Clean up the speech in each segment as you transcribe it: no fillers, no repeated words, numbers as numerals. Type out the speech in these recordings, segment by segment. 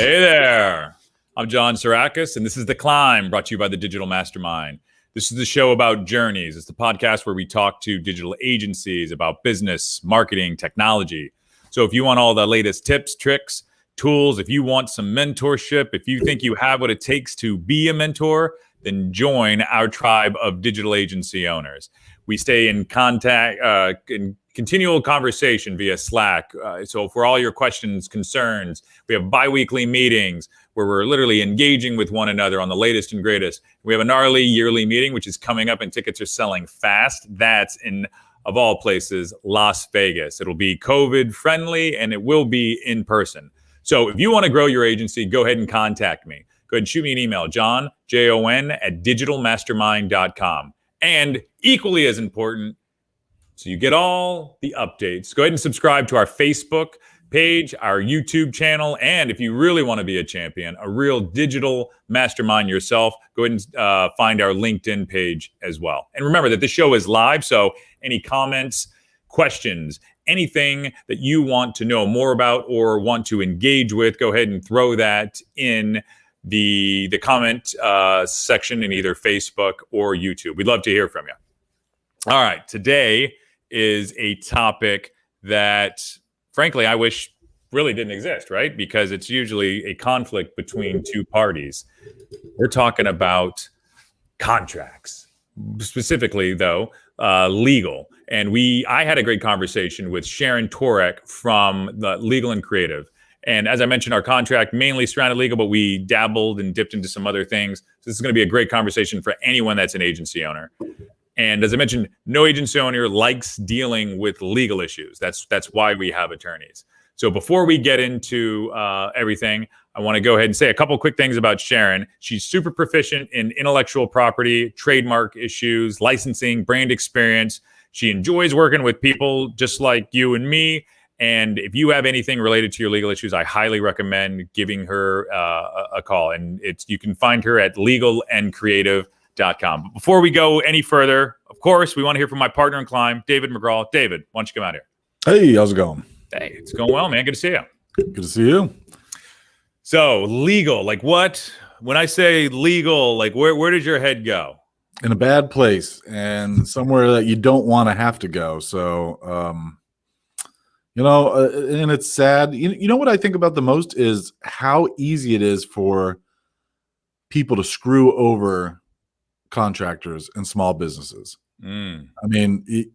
Hey there. I'm Jon Toerek, and this is The Climb, brought to you by the Digital Mastermind. This is the show about journeys. It's the podcast where we talk to digital agencies about business, marketing, technology. So if you want all the latest tips, tricks, tools, if you want some mentorship, if you think you have what it takes to be a mentor, then join our tribe of digital agency owners. We stay in contact, in continual conversation via Slack. So for all your questions, concerns, we have bi-weekly meetings where we're literally engaging with one another on the latest and greatest. We have a gnarly yearly meeting, which is coming up and tickets are selling fast. That's in, of all places, Las Vegas. It'll be COVID friendly and it will be in person. So if you want to grow your agency, go ahead and contact me. Go ahead and shoot me an email, Jon, Jon, @digitalmastermind.com. And equally as important, so you get all the updates, go ahead and subscribe to our Facebook page, our YouTube channel, and if you really want to be a champion, a real digital mastermind yourself, go ahead and find our LinkedIn page as well. And remember that this show is live, so any comments, questions, anything that you want to know more about or want to engage with, go ahead and throw that in the comment section in either Facebook or YouTube. We'd love to hear from you. All right, today is a topic that, frankly, I wish really didn't exist, right? Because it's usually a conflict between two parties. We're talking about contracts, specifically, though, legal. And I had a great conversation with Sharon Toerek from the Legal and Creative. And as I mentioned, our contract mainly surrounded legal, but we dabbled and dipped into some other things. So this is going to be a great conversation for anyone that's an agency owner. And as I mentioned, no agency owner likes dealing with legal issues. That's why we have attorneys. So before we get into everything, I want to go ahead and say a couple quick things about Sharon. She's super proficient in intellectual property, trademark issues, licensing, brand experience. She enjoys working with people just like you and me. And if you have anything related to your legal issues, I highly recommend giving her a call. And you can find her at legalandcreative.com. But before we go any further, of course, we want to hear from my partner in crime, David McGraw. David, why don't you come out here? Hey, how's it going? Hey, it's going well, man. Good to see you. Good to see you. So legal, like what? When I say legal, like where does your head go? In a bad place and somewhere that you don't want to have to go. So, and it's sad. You know what I think about the most is how easy it is for people to screw over contractors and small businesses. I mean,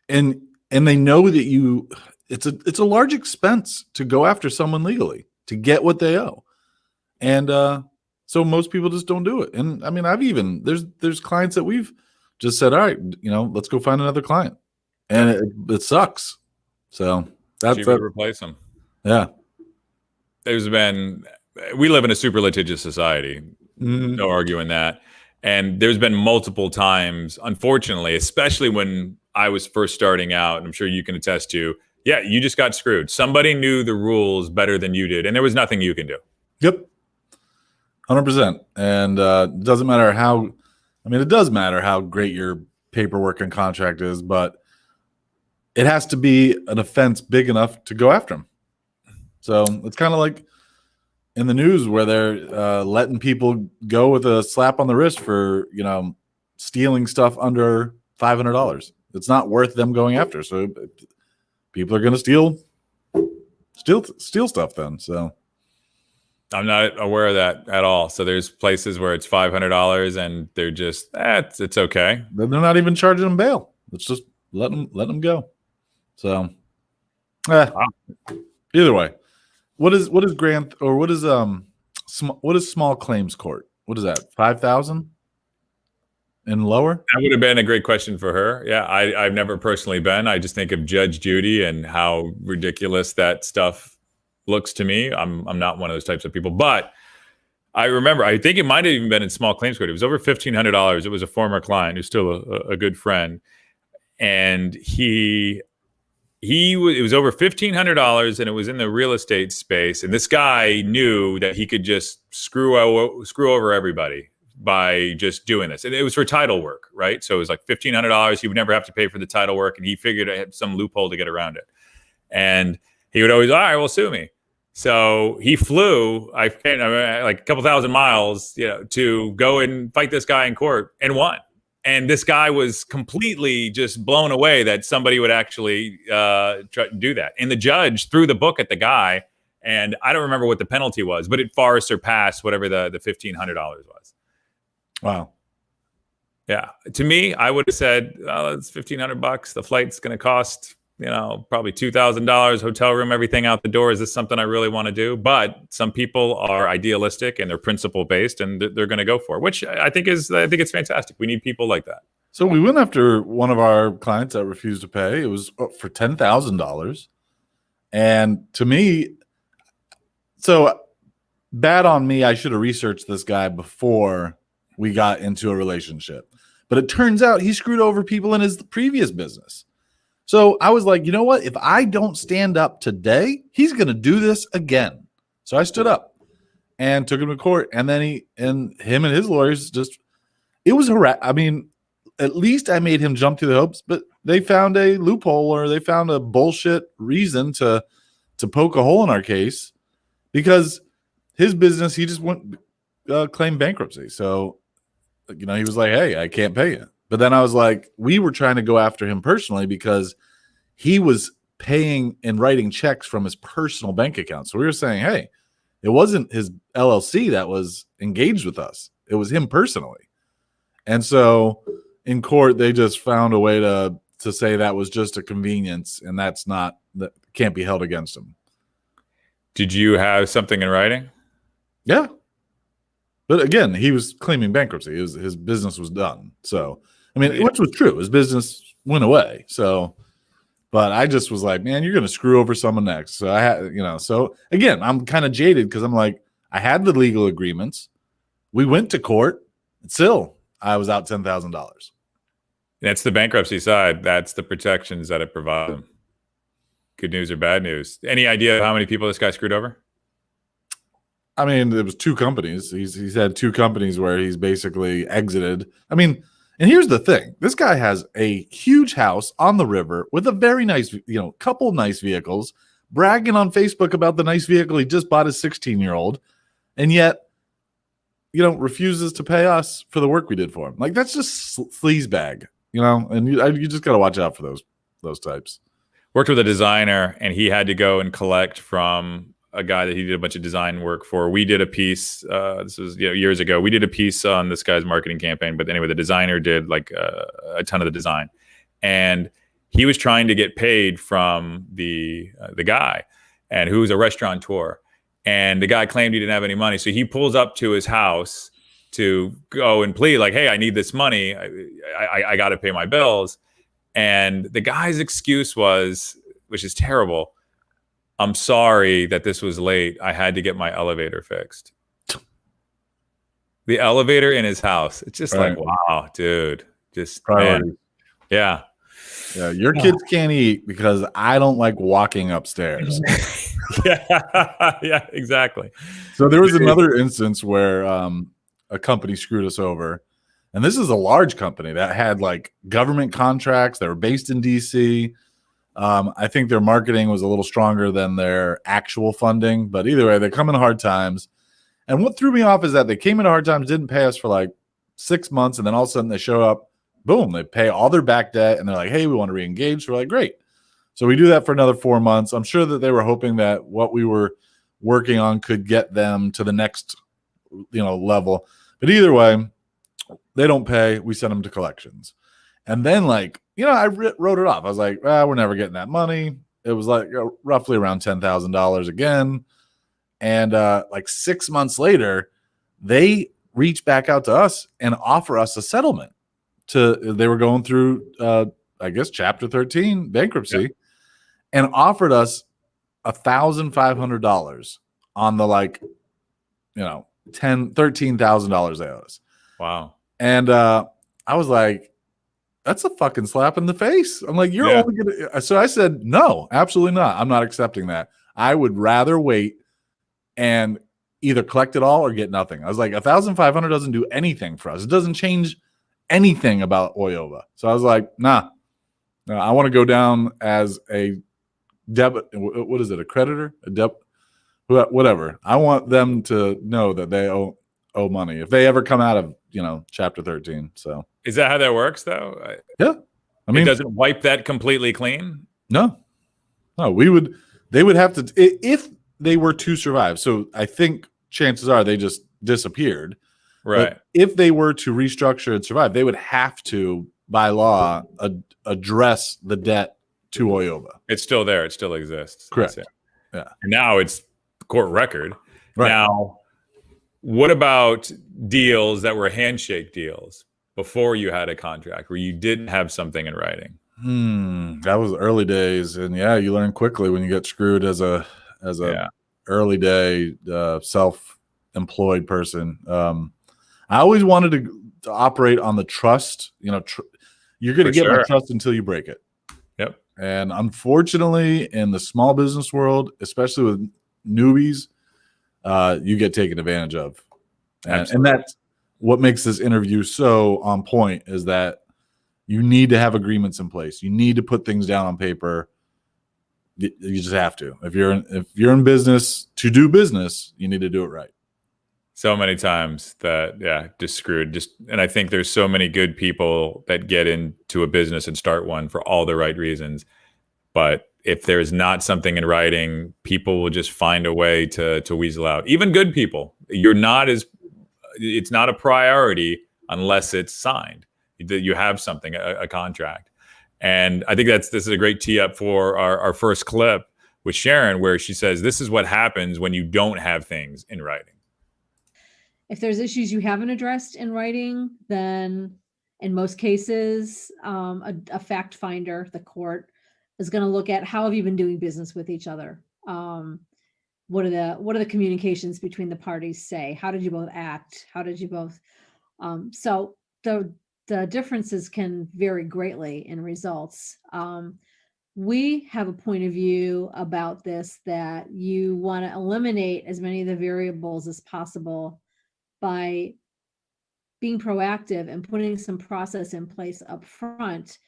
and they know that it's a large expense to go after someone legally to get what they owe. And so most people just don't do it. And I mean, there's clients that we've just said, all right, let's go find another client. And it sucks. So that's replace them. Yeah. We live in a super litigious society. No arguing that. And there's been multiple times, unfortunately, especially when I was first starting out, and I'm sure you can attest to, yeah, you just got screwed. Somebody knew the rules better than you did, and there was nothing you can do. Yep. 100%. And it doesn't matter it does matter how great your paperwork and contract is, but it has to be an offense big enough to go after them. So it's kind of like in the news where they're letting people go with a slap on the wrist for, stealing stuff under $500. It's not worth them going after. So people are going to steal stuff then. So I'm not aware of that at all. So there's places where it's $500 and they're just, it's okay. They're not even charging them bail. It's just let them go. So either way, what is grant or what is small claims court? What is that? 5,000 and lower? That would have been a great question for her. Yeah, I've never personally been. I just think of Judge Judy and how ridiculous that stuff looks to me. I'm not one of those types of people, but I remember, I think it might have even been in small claims court. It was over $1,500. It was a former client who's still a good friend. And it was over $1,500 and it was in the real estate space. And this guy knew that he could just screw over everybody by just doing this. And it was for title work, right? So it was like $1,500. He would never have to pay for the title work. And he figured I had some loophole to get around it. And he would always, all right, well, sue me. So he flew, like a couple thousand miles, to go and fight this guy in court and won. And this guy was completely just blown away that somebody would actually try to do that. And the judge threw the book at the guy, and I don't remember what the penalty was, but it far surpassed whatever the $1,500 was. Wow. Yeah. To me, I would have said, "Oh, it's $1,500. The flight's going to cost, probably $2,000, hotel room, everything out the door. Is this something I really want to do?" But some people are idealistic and they're principle based, and they're going to go for it, which I think it's fantastic. We need people like that. So we went after one of our clients that refused to pay. It was for $10,000. And to me, so bad on me, I should have researched this guy before we got into a relationship. But it turns out he screwed over people in his previous business. So I was like, you know what? If I don't stand up today, he's going to do this again. So I stood up and took him to court. And then him and his lawyers it was I mean, at least I made him jump through the hoops, but they found a loophole, or they found a bullshit reason to poke a hole in our case, because his business, he just went claim bankruptcy. So, he was like, "Hey, I can't pay you." But then I was like, we were trying to go after him personally because he was paying and writing checks from his personal bank account. So we were saying, hey, it wasn't his LLC that was engaged with us. It was him personally. And so in court, they just found a way to say that was just a convenience, and that can't be held against him. Did you have something in writing? Yeah. But again, he was claiming bankruptcy. His business was done. So, I mean, which was true. His business went away. So, but I just was like, man, you're going to screw over someone next. So I had, so again, I'm kind of jaded because I'm like, I had the legal agreements. We went to court. And still, I was out $10,000. That's the bankruptcy side. That's the protections that it provides them. Good news or bad news? Any idea how many people this guy screwed over? I mean, there was two companies. He's had two companies where he's basically exited. I mean, and here's the thing. This guy has a huge house on the river with a very nice, couple nice vehicles, bragging on Facebook about the nice vehicle he just bought his 16-year-old, and yet, refuses to pay us for the work we did for him. Like, that's just sleazebag, and you just got to watch out for those types. Worked with a designer, and he had to go and collect from a guy that he did a bunch of design work for. We did a piece, this was years ago, we did a piece on this guy's marketing campaign. But anyway, the designer did like a ton of the design. And he was trying to get paid from the guy, and who was a restaurateur. And the guy claimed he didn't have any money. So he pulls up to his house to go and plead like, hey, I need this money. I got to pay my bills. And the guy's excuse was, which is terrible, "I'm sorry that this was late. I had to get my elevator fixed." The elevator in his house. It's just like, wow, dude. Just man. Yeah. Yeah. Your kids can't eat because I don't like walking upstairs. Yeah, exactly. So there was another instance where a company screwed us over. And this is a large company that had like government contracts. They were based in DC. I think their marketing was a little stronger than their actual funding, but either way, they come in hard times. And what threw me off is that they came in hard times, didn't pay us for like 6 months, and then all of a sudden they show up, boom, they pay all their back debt, and they're like, hey, we want to re-engage. So we're like, great. So we do that for another 4 months. I'm sure that they were hoping that what we were working on could get them to the next, level. But either way, they don't pay. We send them to collections. And then I wrote it off. I was like, we're never getting that money. It was like roughly around $10,000 again. And 6 months later, they reach back out to us and offer us a settlement. They were going through, I guess, Chapter 13 bankruptcy, and offered us $1,500 on the $13,000 they owe us. Wow. And I was like, that's a fucking slap in the face. I'm like, you're only gonna. So I said, no, absolutely not. I'm not accepting that. I would rather wait and either collect it all or get nothing. I was like, $1,500 doesn't do anything for us. It doesn't change anything about Oyova. So I was like, nah, I want to go down as a debit. What is it? A creditor? whatever. I want them to know that they owe money if they ever come out of chapter 13. So Is that how that works, though? yeah, I mean, it doesn't wipe that completely clean. No, they would have to if they were to survive. So I think chances are they just disappeared. Right. But if they were to restructure and survive, they would have to, by law, address the debt to Oyoba. It's still there. It still exists. Correct. Yeah. And now it's court record. Right. Now, what about deals that were handshake deals before you had a contract where you didn't have something in writing? That was early days, and yeah, you learn quickly when you get screwed as a early day self-employed person. I always wanted to operate on the trust. You're going to get my trust until you break it. Yep. And unfortunately, in the small business world, especially with newbies, you get taken advantage of. And that's what makes this interview so on point, is that you need to have agreements in place. You need to put things down on paper. You just have to. If you're in business to do business, you need to do it right. So many times that, just screwed. And I think there's so many good people that get into a business and start one for all the right reasons. But if there's not something in writing, people will just find a way to weasel out. Even good people, it's not a priority unless it's signed, that you have something, a contract. And I think this is a great tee up for our first clip with Sharon, where she says, this is what happens when you don't have things in writing. If there's issues you haven't addressed in writing, then in most cases, a fact finder, the court, is going to look at how have you been doing business with each other? What are the communications between the parties say? How did you both act? How did you both? So the differences can vary greatly in results. We have a point of view about this, that you want to eliminate as many of the variables as possible by being proactive and putting some process in place up front.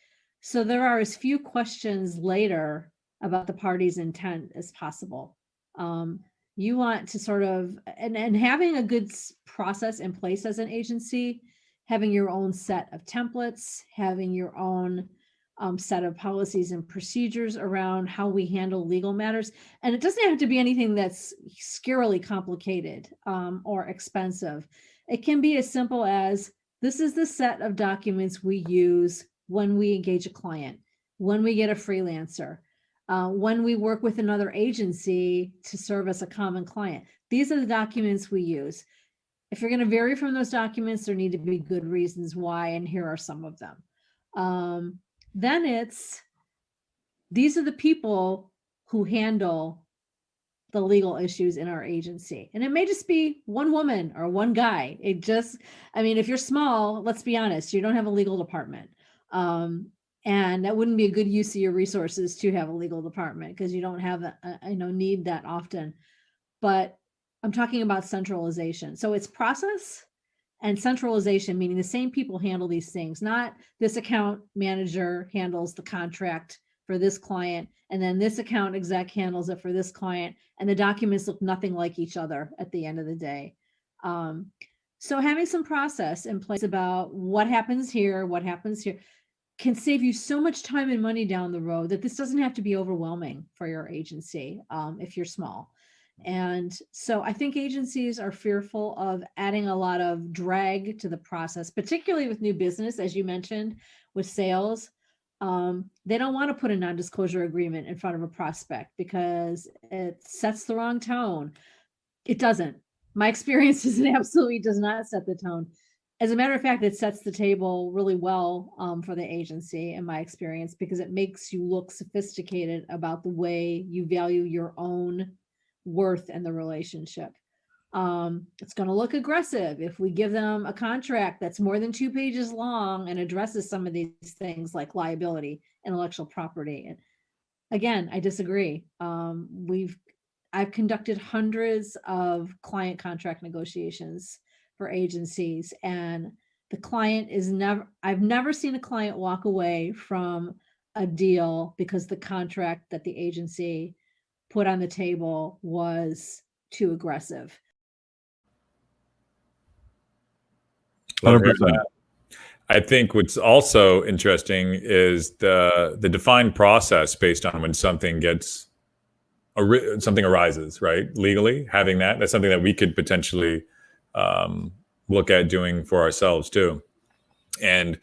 So there are as few questions later about the party's intent as possible. You want to sort of, and having a good process in place as an agency, having your own set of templates, having your own set of policies and procedures around how we handle legal matters. And it doesn't have to be anything that's scarily complicated or expensive. It can be as simple as, this is the set of documents we use when we engage a client, when we get a freelancer, when we work with another agency to serve as a common client. These are the documents we use. If you're going to vary from those documents, there need to be good reasons why, and here are some of them. Then these are the people who handle the legal issues in our agency. And it may just be one woman or one guy. If you're small, let's be honest, you don't have a legal department. And that wouldn't be a good use of your resources to have a legal department, because you don't have need that often. But I'm talking about centralization. So it's process and centralization, meaning the same people handle these things, not this account manager handles the contract for this client, and then this account exec handles it for this client, and the documents look nothing like each other at the end of the day. So having some process in place about what happens here can save you so much time and money down the road, that this doesn't have to be overwhelming for your agency if you're small. And so I think agencies are fearful of adding a lot of drag to the process, particularly with new business, as you mentioned, with sales. They don't want to put a non-disclosure agreement in front of a prospect because it sets the wrong tone. It doesn't. My experience is it absolutely does not set the tone. As a matter of fact, it sets the table really well for the agency, in my experience, because it makes you look sophisticated about the way you value your own worth in the relationship. It's going to look aggressive if we give them a contract that's more than 2 pages long and addresses some of these things like liability, intellectual property. And again, I disagree. I've conducted hundreds of client contract negotiations for agencies, and I've never seen a client walk away from a deal because the contract that the agency put on the table was too aggressive. 100%. I think what's also interesting is the defined process based on when something arises, right? Legally, having that's something that we could potentially look at doing for ourselves too. And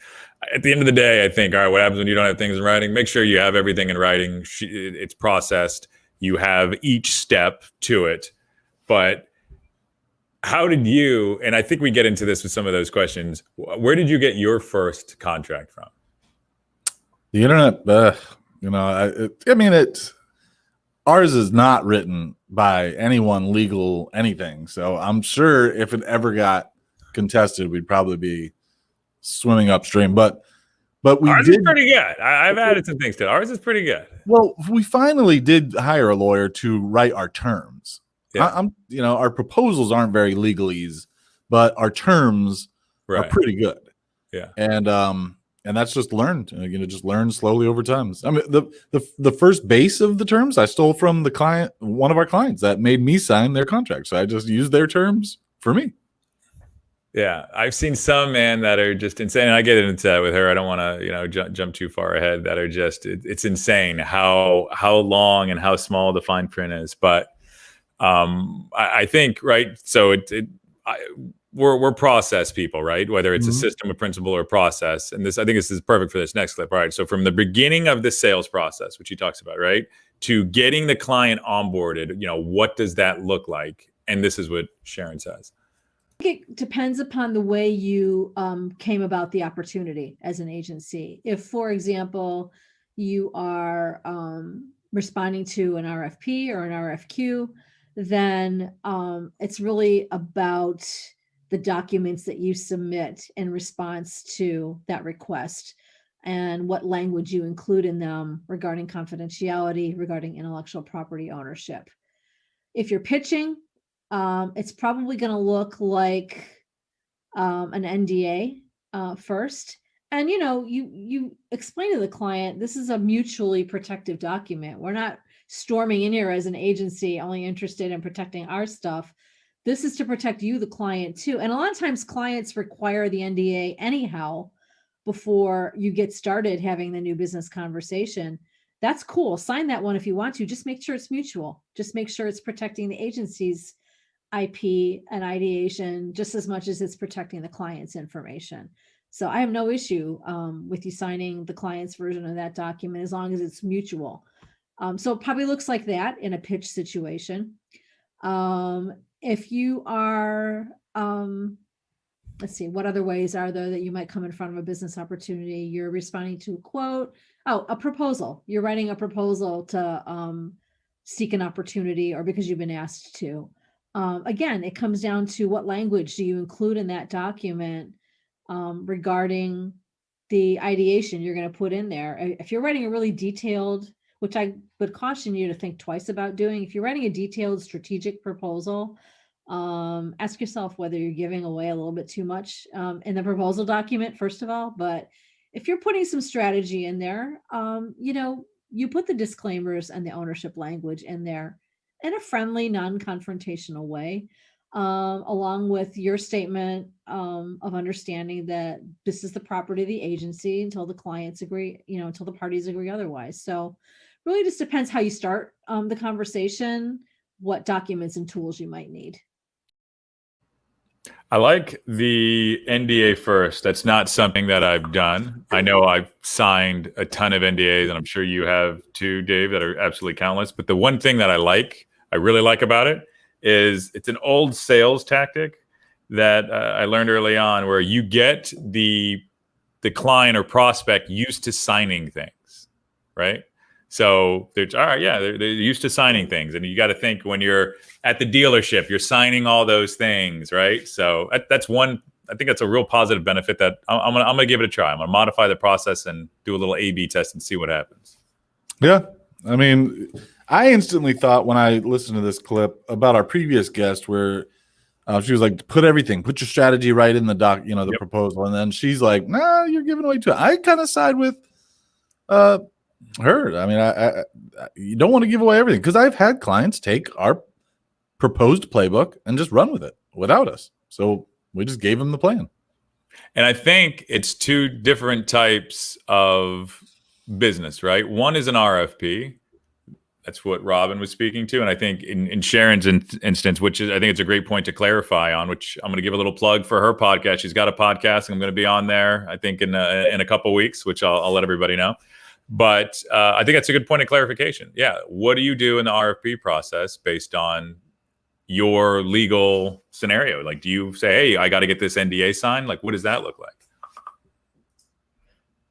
at the end of the day, I think, all right, what happens when you don't have things in writing? Make sure you have everything in writing. It's processed. You have each step to it. But how did you, and I think we get into this with some of those questions, where did you get your first contract from? The internet, I mean, ours is not written by anyone legal anything. So I'm sure if it ever got contested, we'd probably be swimming upstream. But ours is pretty good. I've added some things to it. Ours is pretty good. Well, we finally did hire a lawyer to write our terms. Yeah. Our proposals aren't very legalese, but our terms are pretty good. Yeah. And that's just learned. Just learn slowly over time. I mean, the first base of the terms I stole from the client, one of our clients that made me sign their contract. So I just used their terms for me. Yeah, I've seen some, man, that are just insane. And I get into that with her. I don't want to, jump too far ahead. That are just, it's insane how long and how small the fine print is. But I think, right. So we're process people, right? Whether it's a system, a principle, or a process. And I think this is perfect for this next clip. All right. So from the beginning of the sales process, which he talks about, right, to getting the client onboarded, what does that look like? And this is what Sharon says. It depends upon the way you came about the opportunity as an agency. If, for example, you are responding to an RFP or an RFQ, then it's really about the documents that you submit in response to that request and what language you include in them regarding confidentiality, regarding intellectual property ownership. If you're pitching, it's probably going to look like an NDA first. And, you explain to the client, this is a mutually protective document. We're not storming in here as an agency only interested in protecting our stuff. This is to protect you, the client, too. And a lot of times clients require the NDA anyhow before you get started having the new business conversation. That's cool. Sign that one if you want to. Just make sure it's mutual. Just make sure it's protecting the agency's IP and ideation just as much as it's protecting the client's information. So I have no issue with you signing the client's version of that document as long as it's mutual. So it probably looks like that in a pitch situation. If you are, let's see, what other ways are there that you might come in front of a business opportunity? You're responding to a quote. Oh, a proposal. You're writing a proposal to seek an opportunity or because you've been asked to. Again, it comes down to what language do you include in that document regarding the ideation you're going to put in there. If you're writing a really detailed, which I would caution you to think twice about doing, if you're writing a detailed strategic proposal, ask yourself whether you're giving away a little bit too much in the proposal document, first of all. But if you're putting some strategy in there, you put the disclaimers and the ownership language in there in a friendly, non-confrontational way, along with your statement of understanding that this is the property of the agency until the clients agree, until the parties agree otherwise. So really just depends how you start the conversation, what documents and tools you might need. I like the NDA first. That's not something that I've done. I know I've signed a ton of NDAs, and I'm sure you have too, Dave, that are absolutely countless. But the one thing that I really like about it is it's an old sales tactic that I learned early on, where you get the client or prospect used to signing things, right? So they're used to signing things, and you got to think when you're at the dealership, you're signing all those things, right? So that's one. I think that's a real positive benefit that I'm gonna give it a try. I'm gonna modify the process and do a little A/B test and see what happens. Yeah, I mean, I instantly thought when I listened to this clip about our previous guest, where she was like, "Put your strategy right in the doc, the proposal," and then she's like, "No, you're giving away too." I kind of side with Heard. I mean, you don't want to give away everything, because I've had clients take our proposed playbook and just run with it without us. So we just gave them the plan. And I think it's two different types of business, right? One is an RFP. That's what Robin was speaking to. And I think in Sharon's instance, which is, I think it's a great point to clarify on, which I'm going to give a little plug for her podcast. She's got a podcast, and I'm going to be on there, I think, in a couple of weeks, which I'll let everybody know. But I think that's a good point of clarification. Yeah. What do you do in the RFP process based on your legal scenario? Like, do you say, hey, I got to get this NDA signed? Like, what does that look like?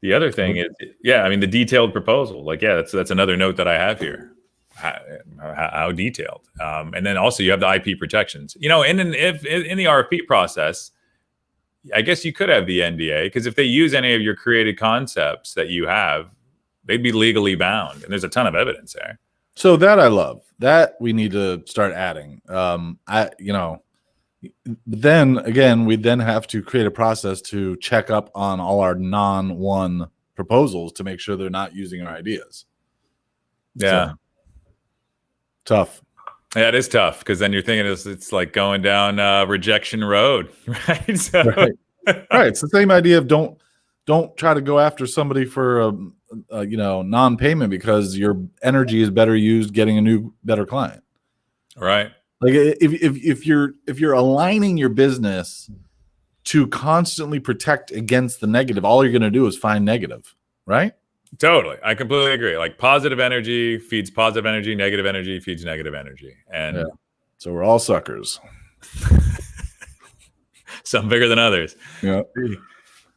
The other thing is, yeah, I mean, the detailed proposal. Like, yeah, that's another note that I have here. How detailed, and then also you have the IP protections. You know, and if in the RFP process, I guess you could have the NDA, because if they use any of your created concepts that you have, they'd be legally bound, and there's a ton of evidence there. So that I love. That we need to start adding. Then again, we then have to create a process to check up on all our non-one proposals to make sure they're not using our ideas. Yeah. So, tough. Yeah, it is tough, because then you're thinking it's like going down rejection road, right? So, right. It's the same idea of don't try to go after somebody for non-payment, because your energy is better used getting a new, better client. Right. Like if you're aligning your business to constantly protect against the negative, all you're going to do is find negative, right? Totally. I completely agree. Like, positive energy feeds positive energy, negative energy feeds negative energy. And yeah. So we're all suckers. Some bigger than others. Yeah.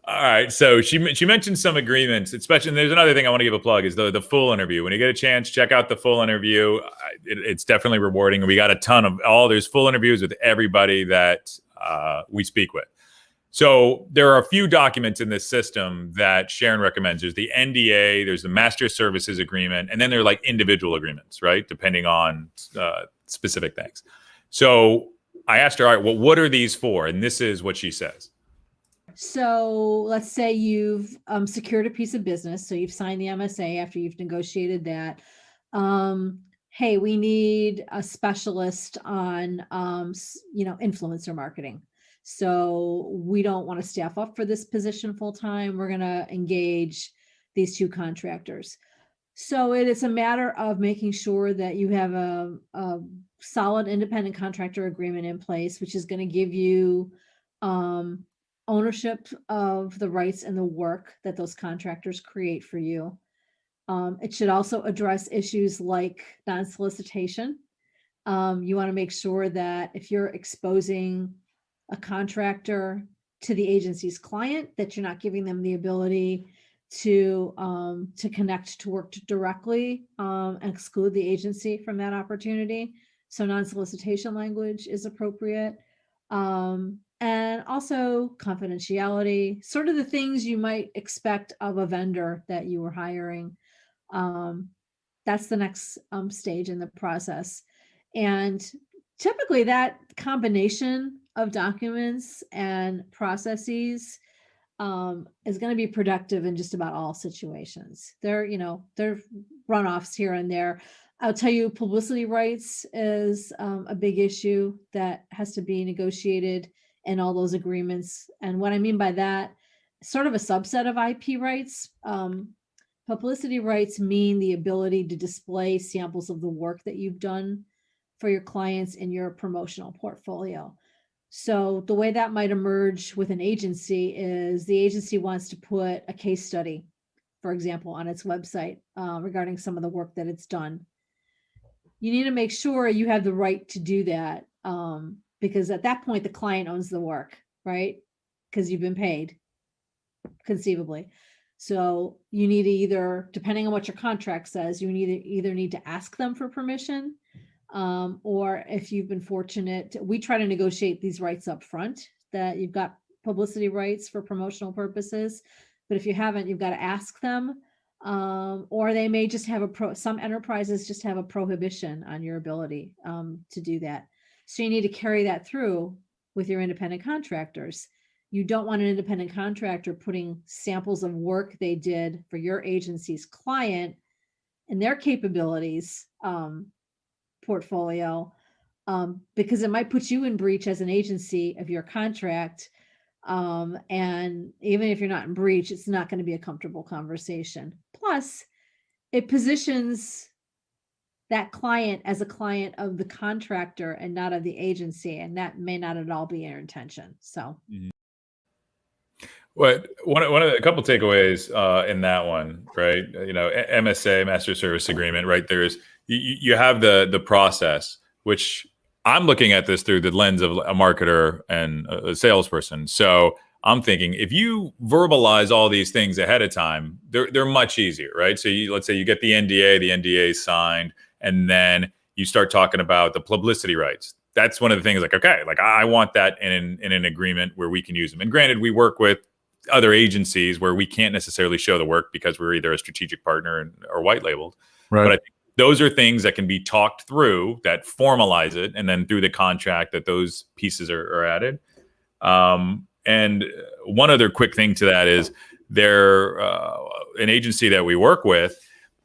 All right. So she mentioned some agreements, especially, and there's another thing I want to give a plug, is the full interview. When you get a chance, check out the full interview. It's definitely rewarding. We got a ton of there's full interviews with everybody that we speak with. So there are a few documents in this system that Sharon recommends. There's the NDA, there's the Master Services Agreement, and then there are like individual agreements, right? Depending on specific things. So I asked her, all right, well, what are these for? And this is what she says. So let's say you've secured a piece of business. So you've signed the MSA after you've negotiated that. Hey, we need a specialist on, influencer marketing. So we don't want to staff up for this position full time. We're going to engage these two contractors. So it is a matter of making sure that you have a solid independent contractor agreement in place, which is going to give you ownership of the rights and the work that those contractors create for you. It should also address issues like non-solicitation. You want to make sure that if you're exposing a contractor to the agency's client, that you're not giving them the ability to connect to work directly and exclude the agency from that opportunity. So non-solicitation language is appropriate. And also confidentiality, sort of the things you might expect of a vendor that you were hiring. That's the next stage in the process. And typically that combination of documents and processes is going to be productive in just about all situations. There are runoffs here and there. I'll tell you, publicity rights is a big issue that has to be negotiated in all those agreements. And what I mean by that, sort of a subset of IP rights. Publicity rights mean the ability to display samples of the work that you've done for your clients in your promotional portfolio. So the way that might emerge with an agency is the agency wants to put a case study, for example, on its website regarding some of the work that it's done. You need to make sure you have the right to do that because at that point, the client owns the work, right? Because you've been paid, conceivably. So you need to either, depending on what your contract says, you either need to ask them for permission, or if you've been fortunate, we try to negotiate these rights up front, that you've got publicity rights for promotional purposes. But if you haven't, you've got to ask them, or they may just have some enterprises just have a prohibition on your ability to do that. So you need to carry that through with your independent contractors. You don't want an independent contractor putting samples of work they did for your agency's client in their capabilities portfolio, because it might put you in breach as an agency of your contract. And even if you're not in breach, it's not going to be a comfortable conversation. Plus, it positions that client as a client of the contractor and not of the agency, and that may not at all be your intention. So, what one of the couple takeaways in that one, right? MSA, Master Service Agreement, right? There's you have the process, which I'm looking at this through the lens of a marketer and a salesperson. So I'm thinking if you verbalize all these things ahead of time, they're much easier, right? So let's say you get the NDA is signed, and then you start talking about the publicity rights. That's one of the things like, okay, like I want that in an agreement where we can use them. And granted, we work with other agencies where we can't necessarily show the work because we're either a strategic partner or white labeled. Right. But I think those are things that can be talked through that formalize it, and then through the contract that those pieces are added. And one other quick thing to that is they're an agency that we work with.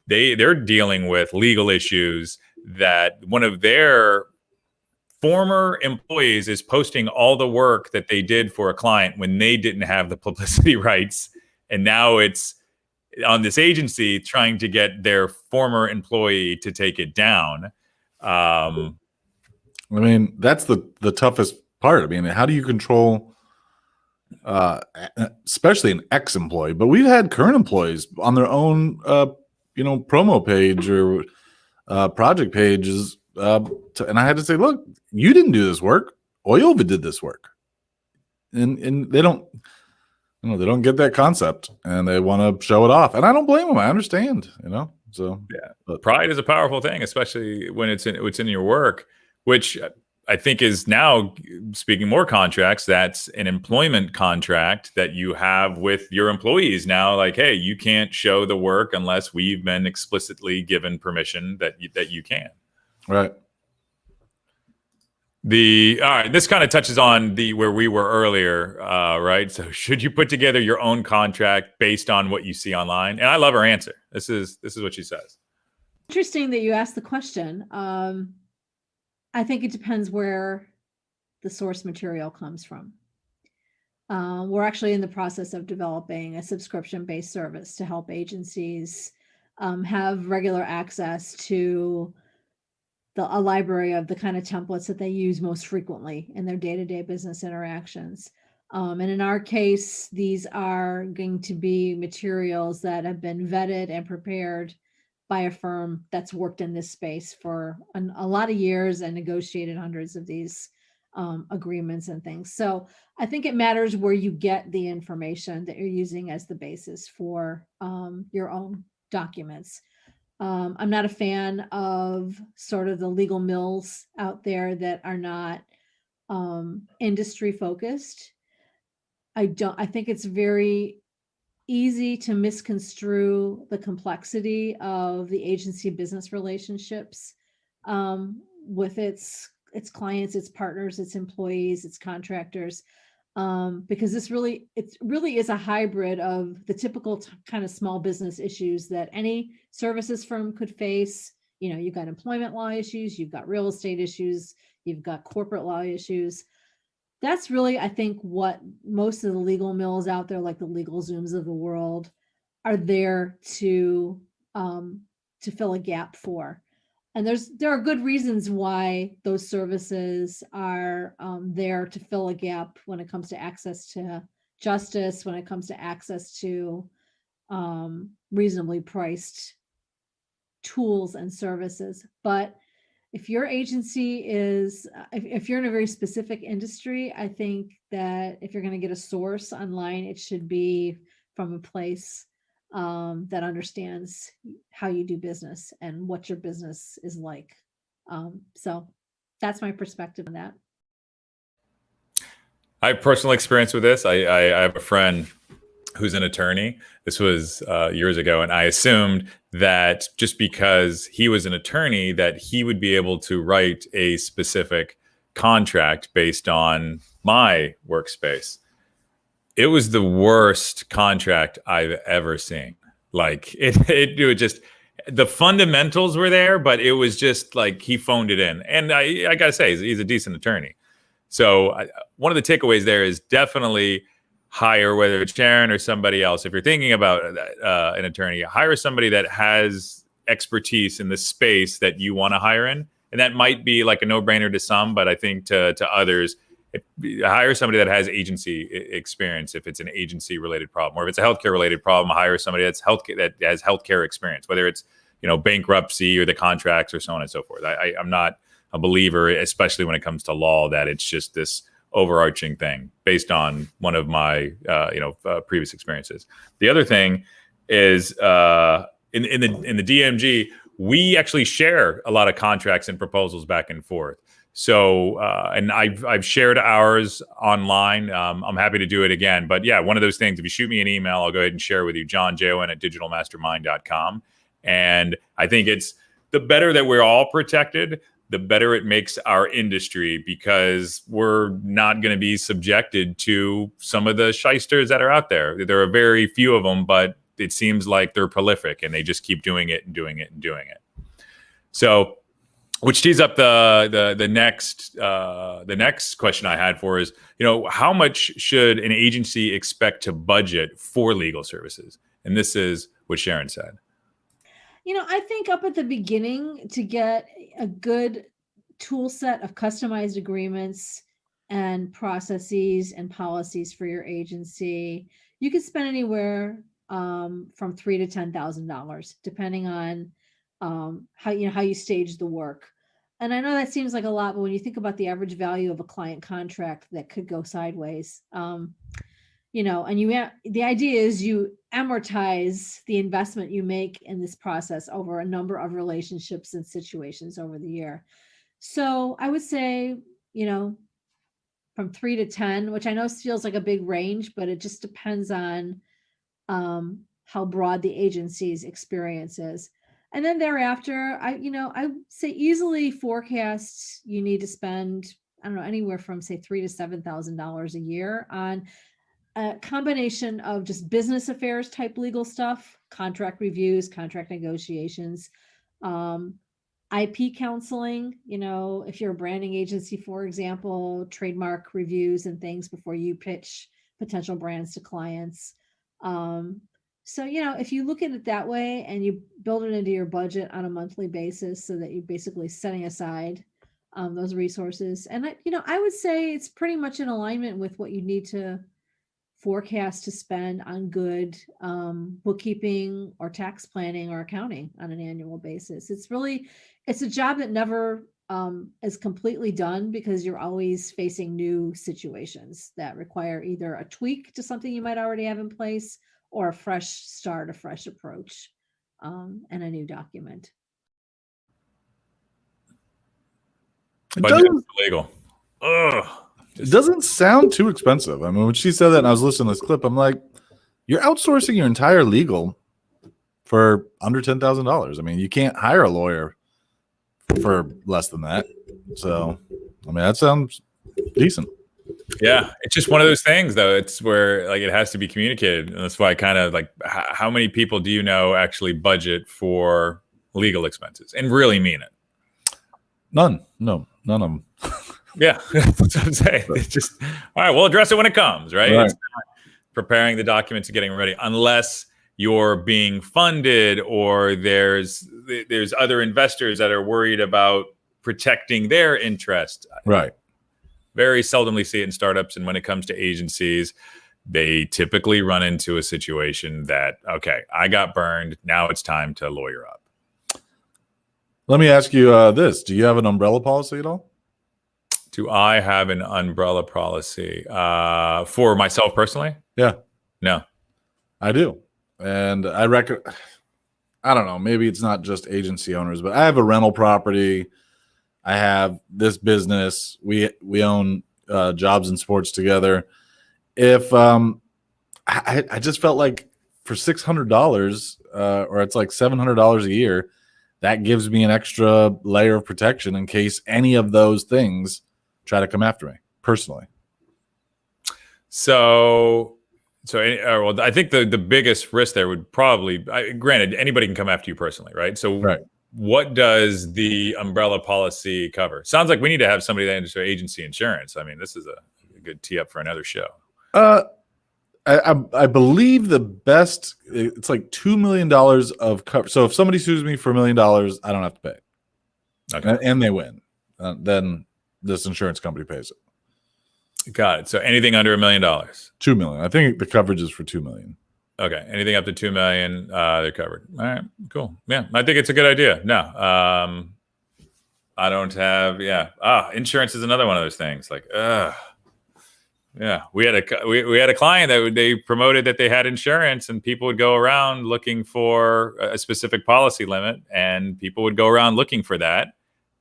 They're dealing with legal issues that one of their former employees is posting all the work that they did for a client when they didn't have the publicity rights. And now it's on this agency trying to get their former employee to take it down. I mean, that's the toughest part. I mean, how do you control, especially an ex-employee? But we've had current employees on their own, promo page or project pages, and I had to say, look, you didn't do this work. Oyova did this work, and they don't. They don't get that concept, and they want to show it off, and I don't blame them. I understand, So yeah, but pride is a powerful thing, especially when it's in your work, which I think is now, speaking more contracts, that's an employment contract that you have with your employees now. Like, hey, you can't show the work unless we've been explicitly given permission that you can. Right. All right, this kind of touches on where we were earlier, right? So should you put together your own contract based on what you see online? And I love her answer. This is what she says. Interesting that you asked the question. I think it depends where the source material comes from. We're actually in the process of developing a subscription-based service to help agencies have regular access to a library of the kind of templates that they use most frequently in their day-to-day business interactions. And in our case, these are going to be materials that have been vetted and prepared by a firm that's worked in this space for a lot of years and negotiated hundreds of these agreements and things. So I think it matters where you get the information that you're using as the basis for your own documents. I'm not a fan of sort of the legal mills out there that are not industry focused. I think it's very easy to misconstrue the complexity of the agency business relationships with its clients, its partners, its employees, its contractors. Because it really is a hybrid of the typical kind of small business issues that any services firm could face. You've got employment law issues, you've got real estate issues, you've got corporate law issues. That's really, I think, what most of the legal mills out there, like the LegalZooms of the world, are there to fill a gap for. And there are good reasons why those services are there to fill a gap when it comes to access to justice, when it comes to access to reasonably priced tools and services. But if your agency if you're in a very specific industry, I think that if you're going to get a source online, it should be from a place that understands how you do business and what your business is like. So that's my perspective on that. I have personal experience with this. I have a friend who's an attorney. This was years ago, and I assumed that just because he was an attorney that he would be able to write a specific contract based on my workspace. It was the worst contract I've ever seen. Like it would just, the fundamentals were there, but it was just like he phoned it in. And I got to say, he's a decent attorney. So one of the takeaways there is definitely hire, whether it's Sharon or somebody else. If you're thinking about an attorney, hire somebody that has expertise in the space that you want to hire in. And that might be like a no-brainer to some, but I think to others, hire somebody that has agency experience if it's an agency-related problem, or if it's a healthcare-related problem, hire somebody that has healthcare experience, whether it's bankruptcy or the contracts or so on and so forth. I'm not a believer, especially when it comes to law, that it's just this overarching thing based on one of my previous experiences. The other thing is in the DMG, we actually share a lot of contracts and proposals back and forth. So, and I've shared ours online. I'm happy to do it again. But yeah, one of those things, if you shoot me an email, I'll go ahead and share with you, johnjon@digitalmastermind.com. And I think it's the better that we're all protected, the better it makes our industry, because we're not going to be subjected to some of the shysters that are out there. There are very few of them, but it seems like they're prolific and they just keep doing it and doing it and doing it. So, which tees up the next question I had for is, how much should an agency expect to budget for legal services? And this is what Sharon said. I think up at the beginning, to get a good tool set of customized agreements and processes and policies for your agency, you could spend anywhere from $3,000 to $10,000, depending on how you stage the work. And I know that seems like a lot, but when you think about the average value of a client contract that could go sideways, and the idea is you amortize the investment you make in this process over a number of relationships and situations over the year. So I would say, from 3 to 10, which I know feels like a big range, but it just depends on how broad the agency's experience is. And then thereafter, I say easily forecasts you need to spend, anywhere from say $3,000 to $7,000 a year on a combination of just business affairs type legal stuff, contract reviews, contract negotiations, IP counseling, if you're a branding agency, for example, trademark reviews and things before you pitch potential brands to clients. So, if you look at it that way and you build it into your budget on a monthly basis so that you're basically setting aside those resources. And, I would say it's pretty much in alignment with what you need to forecast to spend on good bookkeeping or tax planning or accounting on an annual basis. It's a job that never is completely done, because you're always facing new situations that require either a tweak to something you might already have in place, or a fresh start, a fresh approach, and a new document. Budget legal. It doesn't sound too expensive. I mean, when she said that and I was listening to this clip, I'm like, you're outsourcing your entire legal for under $10,000. I mean, you can't hire a lawyer for less than that. So, that sounds decent. Yeah, it's just one of those things, though. It's where it has to be communicated, and that's why I kind of how many people do you know actually budget for legal expenses and really mean it? None. No, none of them. Yeah, that's what I'm saying. It's just all right. We'll address it when it comes, right? It's not preparing the documents and getting ready, unless you're being funded or there's other investors that are worried about protecting their interest. Right. Very seldomly see it in startups, and when it comes to agencies, they typically run into a situation that, okay, I got burned. Now it's time to lawyer up. Let me ask you this. Do you have an umbrella policy at all? Do I have an umbrella policy for myself personally? Yeah. No. I do. And I don't know, maybe it's not just agency owners, but I have a rental property. I have this business. We own Jobs and Sports together. If I just felt like for $600 or it's like $700 a year, that gives me an extra layer of protection in case any of those things try to come after me personally. So So, well, I think the biggest risk there would probably, granted, anybody can come after you personally, right? So, Right. what does the umbrella policy cover? Sounds like we need to have somebody that understands agency insurance. I mean, this is a good tee up for another show. I believe the best, it's like $2 million of cover. So if somebody sues me for $1 million, I don't have to pay. Okay. And they win. Then this insurance company pays it. Got it. So anything under $1 million? $2 million. I think the coverage is for $2 million. Okay. Anything up to $2 million, they're covered. All right. Cool. Yeah. I think it's a good idea. No. I don't have, insurance is another one of those things. Like, yeah, we had a client that they promoted that they had insurance, and people would go around looking for a specific policy limit, and people would go around looking for that,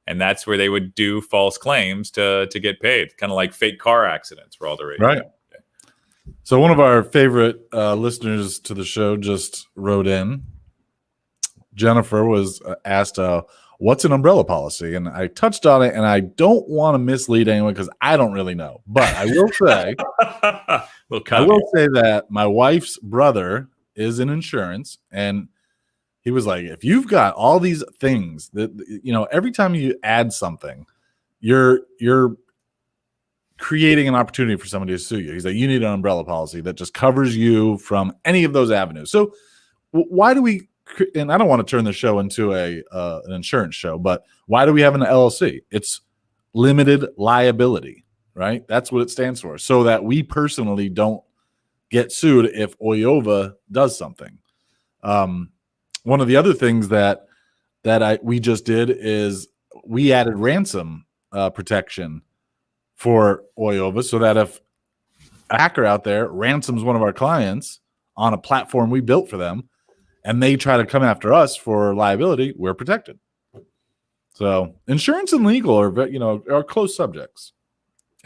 and that's where they would do false claims to get paid, kind of like fake car accidents were all the rage. Right. Okay. So one of our favorite listeners to the show just wrote in. Jennifer was asked, what's an umbrella policy? And I touched on it, and I don't want to mislead anyone because I don't really know. But I will say, that my wife's brother is in insurance, and he was like, if you've got all these things that, every time you add something, you're creating an opportunity for somebody to sue you. He's like, you need an umbrella policy that just covers you from any of those avenues. So why do we? And I don't want to turn the show into an insurance show, but why do we have an LLC? It's limited liability, right? That's what it stands for. So that we personally don't get sued if Oyova does something. One of the other things that we just did is we added ransom protection for Oyova, so that if a hacker out there ransoms one of our clients on a platform we built for them, and they try to come after us for liability, we're protected. So insurance and legal are close subjects.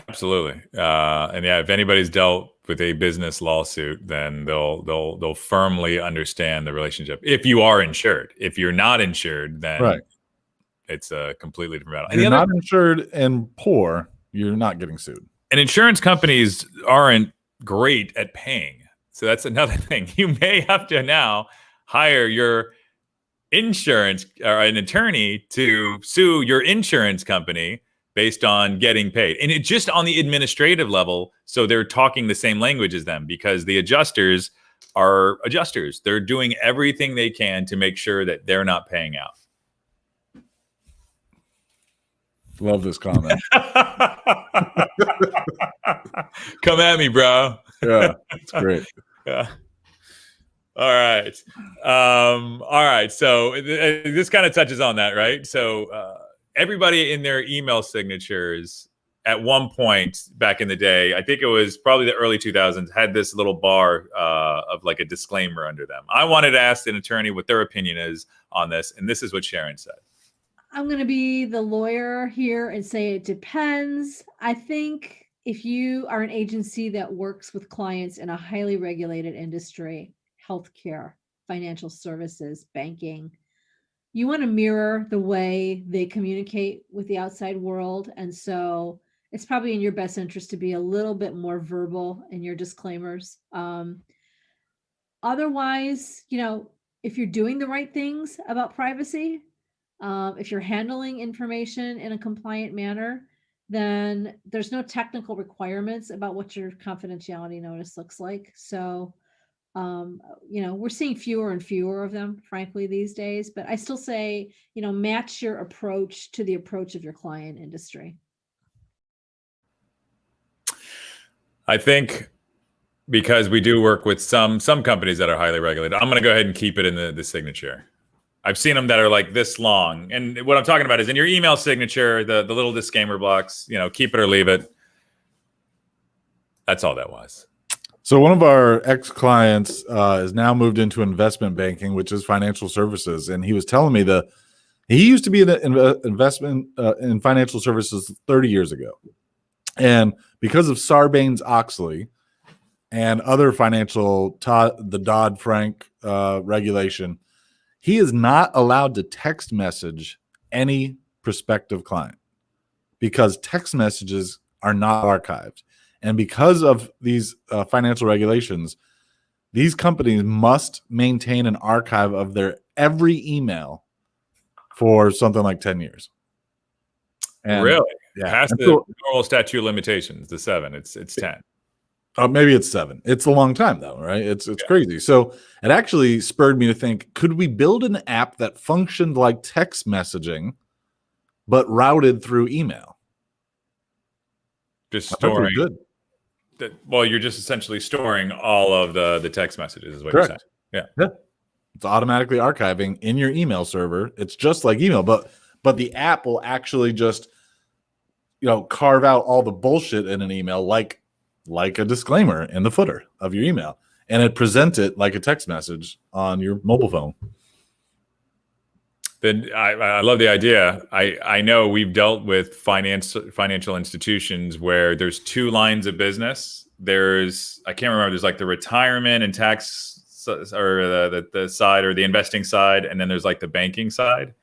Absolutely. And yeah, if anybody's dealt with a business lawsuit, then they'll firmly understand the relationship. If you are insured, if you're not insured, then it's a completely different battle. If you're not insured and poor, you're not getting sued. And insurance companies aren't great at paying. So that's another thing. You may have to now hire your insurance or an attorney to sue your insurance company based on getting paid. And it just on the administrative level, so they're talking the same language as them, because the adjusters are adjusters. They're doing everything they can to make sure that they're not paying out. Love this comment. Come at me, bro. Yeah, it's great. Yeah. All right. So this kind of touches on that, right? So everybody in their email signatures at one point back in the day, I think it was probably the early 2000s, had this little bar of like a disclaimer under them. I wanted to ask an attorney what their opinion is on this, and this is what Sharon said. I'm going to be the lawyer here and say it depends. I think if you are an agency that works with clients in a highly regulated industry, healthcare, financial services, banking, you want to mirror the way they communicate with the outside world. And so it's probably in your best interest to be a little bit more verbal in your disclaimers. Otherwise, if you're doing the right things about privacy, if you're handling information in a compliant manner, then there's no technical requirements about what your confidentiality notice looks like. So, we're seeing fewer and fewer of them, frankly, these days. But I still say, match your approach to the approach of your client industry. I think because we do work with some companies that are highly regulated, I'm going to go ahead and keep it in the signature. I've seen them that are like this long. And what I'm talking about is in your email signature, the little disclaimer blocks, keep it or leave it. That's all that was. So one of our ex-clients is now moved into investment banking, which is financial services. And he was telling me he used to be in investment in financial services 30 years ago. And because of Sarbanes-Oxley and other the Dodd-Frank regulation, he is not allowed to text message any prospective client because text messages are not archived. And because of these financial regulations, these companies must maintain an archive of their every email for something like 10 years. And really? yeah. Past the normal statute of limitations, the 7, it's 10. Maybe it's 7. It's a long time though, right? It's crazy. So it actually spurred me to think, could we build an app that functioned like text messaging, but routed through email? Just That's pretty storing. good. Well, you're just essentially storing all of the text messages, is what Correct. you're saying. Yeah. It's automatically archiving in your email server. It's just like email, but the app will actually just, carve out all the bullshit in an email, like a disclaimer in the footer of your email, and it presents it like a text message on your mobile phone. Then I love the idea. I know we've dealt with financial institutions where there's 2 lines of business. I can't remember. There's like the retirement and tax, or the side, or the investing side, and then there's like the banking side.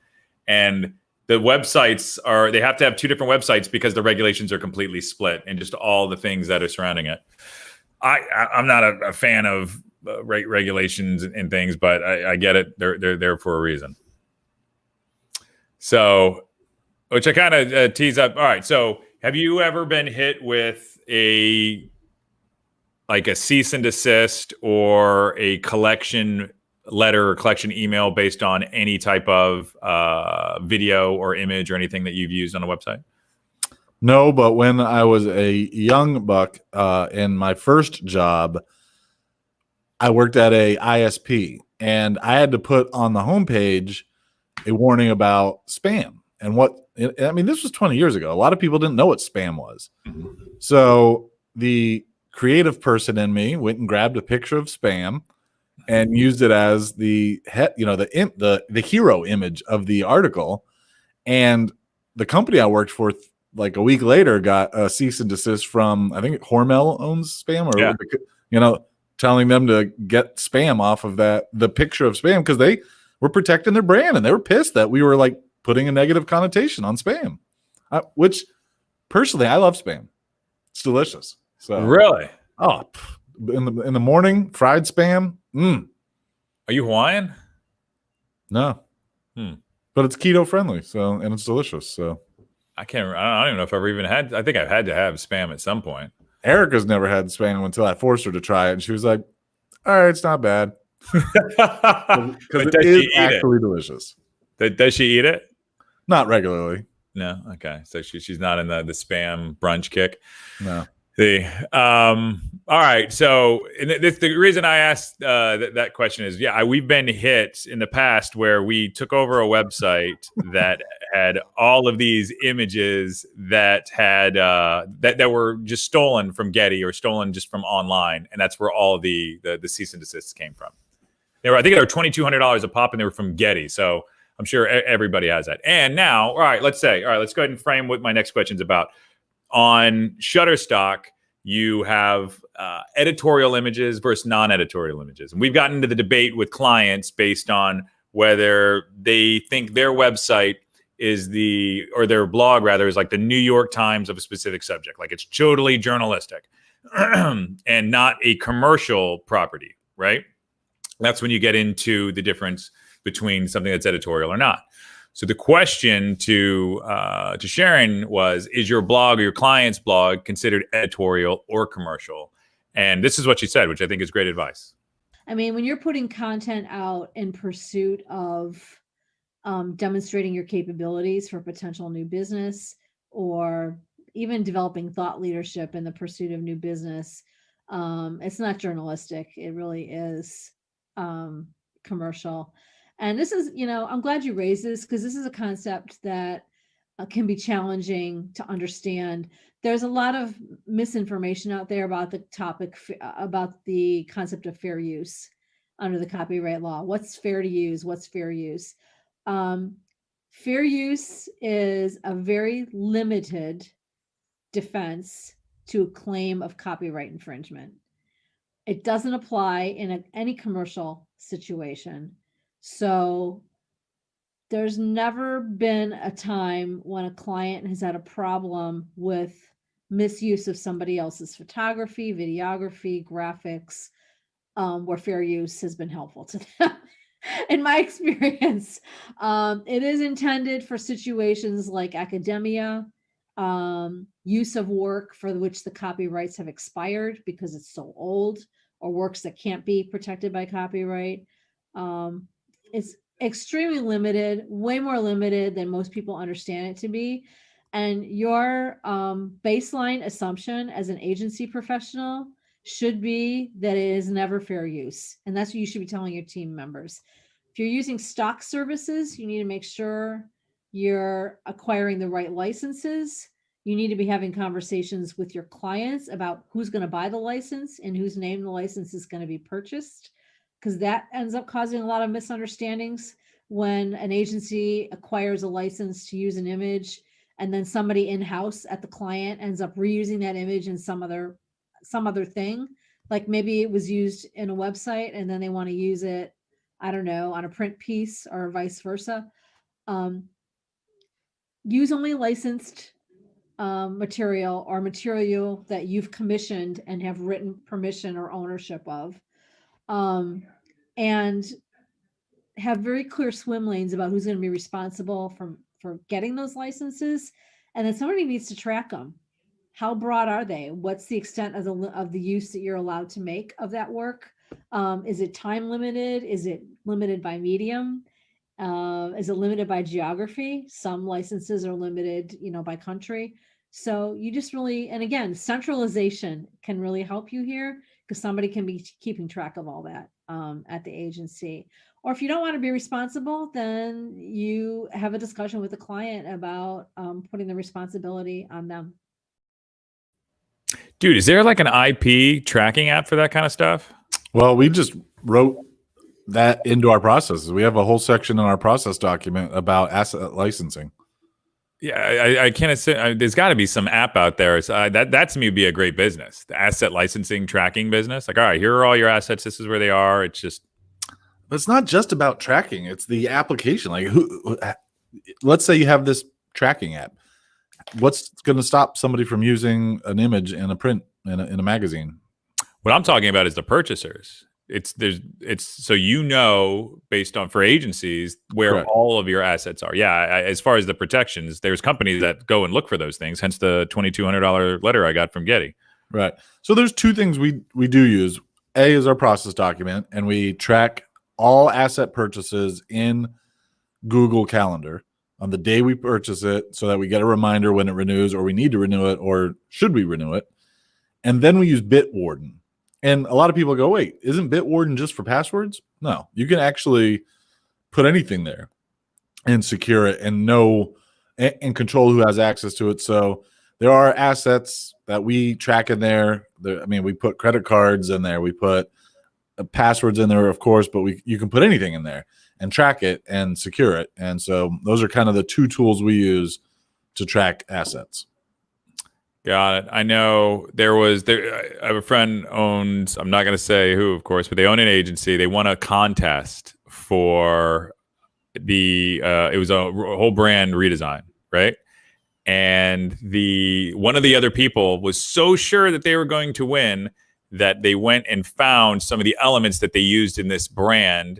And the websites they have to have 2 different websites because the regulations are completely split, and just all the things that are surrounding it. I'm not a fan of regulations and things, but I get it. They're there for a reason. So, which I kind of tease up. All right. So, have you ever been hit with a cease and desist or a collection letter or collection email based on any type of video or image or anything that you've used on a website? No, but when I was a young buck in my first job, I worked at a ISP, and I had to put on the homepage a warning about spam. And this was 20 years ago. A lot of people didn't know what spam was. Mm-hmm. So the creative person in me went and grabbed a picture of spam and used it as the hero image of the article. And the company I worked for, like a week later, got a cease and desist from, I think Hormel owns spam, or telling them to get spam off of the picture of spam, because they were protecting their brand, and they were pissed that we were like putting a negative connotation on spam, which personally I love spam. It's delicious. So really, in the morning, fried spam. Are you Hawaiian? No, but it's keto friendly, and it's delicious. So I don't even know if I've ever even had. I think I've had to have spam at some point. Erica's never had spam until I forced her to try it, and she was like, "All right, it's not bad." Because it is actually delicious. Does she eat it? Not regularly. No. Okay. So she's not in the spam brunch kick. No. All right. So the reason I asked that question is, we've been hit in the past where we took over a website that had all of these images that had that were just stolen from Getty or stolen just from online, and that's where all of the cease and desists came from. I think they were $2,200 a pop, and they were from Getty. So I'm sure everybody has that. And now, let's go ahead and frame what my next question is about. On Shutterstock, you have editorial images versus non-editorial images. And we've gotten into the debate with clients based on whether they think their website or their blog rather, is like the New York Times of a specific subject. Like it's totally journalistic and not a commercial property, right? That's when you get into the difference between something that's editorial or not. So the question to Sharon was, is your blog or your client's blog considered editorial or commercial? And this is what she said, which I think is great advice. I mean, when you're putting content out in pursuit of demonstrating your capabilities for potential new business, or even developing thought leadership in the pursuit of new business, it's not journalistic. It really is commercial. And this is, I'm glad you raised this, because this is a concept that can be challenging to understand. There's a lot of misinformation out there about the topic, about the concept of fair use under the copyright law. What's fair to use? What's fair use? Fair use is a very limited defense to a claim of copyright infringement. It doesn't apply in any commercial situation. So there's never been a time when a client has had a problem with misuse of somebody else's photography, videography, graphics, where fair use has been helpful to them. In my experience, it is intended for situations like academia, use of work for which the copyrights have expired because it's so old, or works that can't be protected by copyright. It's extremely limited, way more limited than most people understand it to be. And your baseline assumption as an agency professional should be that it is never fair use. And that's what you should be telling your team members. If you're using stock services, you need to make sure you're acquiring the right licenses. You need to be having conversations with your clients about who's going to buy the license and whose name the license is going to be purchased, because that ends up causing a lot of misunderstandings when an agency acquires a license to use an image and then somebody in-house at the client ends up reusing that image in some other thing. Like maybe it was used in a website and then they want to use it, I don't know, on a print piece or vice versa. Use only licensed material or material that you've commissioned and have written permission or ownership of. And have very clear swim lanes about who's going to be responsible for getting those licenses. And then somebody needs to track them. How broad are they? What's the extent of the use that you're allowed to make of that work? Is it time limited? Is it limited by medium? Is it limited by geography? Some licenses are limited, by country. So you just really, and again, centralization can really help you here, because somebody can be keeping track of all that at the agency. Or if you don't want to be responsible, then you have a discussion with the client about putting the responsibility on them. Dude, is there like an IP tracking app for that kind of stuff? Well, we just wrote that into our processes. We have a whole section in our process document about asset licensing. Yeah, I can't assume. There's got to be some app out there. That to me would be a great business. The asset licensing tracking business. Like, all right, here are all your assets. This is where they are. It's just. But it's not just about tracking. It's the application. Like, let's say you have this tracking app. What's going to stop somebody from using an image in a print in a magazine? What I'm talking about is the purchasers. It's so based on for agencies where Correct. all of your assets are. Yeah, as far as the protections, there's companies that go and look for those things. Hence the $2,200 letter I got from Getty. Right. So there's two things we do use. A is our process document, and we track all asset purchases in Google Calendar on the day we purchase it, so that we get a reminder when it renews, or we need to renew it, or should we renew it. And then we use Bitwarden. And a lot of people go, wait, isn't Bitwarden just for passwords? No, you can actually put anything there and secure it and know and control who has access to it. So there are assets that we track in there. We put credit cards in there. We put passwords in there, of course, but you can put anything in there and track it and secure it. And so those are kind of the two tools we use to track assets. Got it. I know I have a friend owns, I'm not going to say who, of course, but they own an agency. They won a contest for it was a whole brand redesign, right? And one of the other people was so sure that they were going to win that they went and found some of the elements that they used in this brand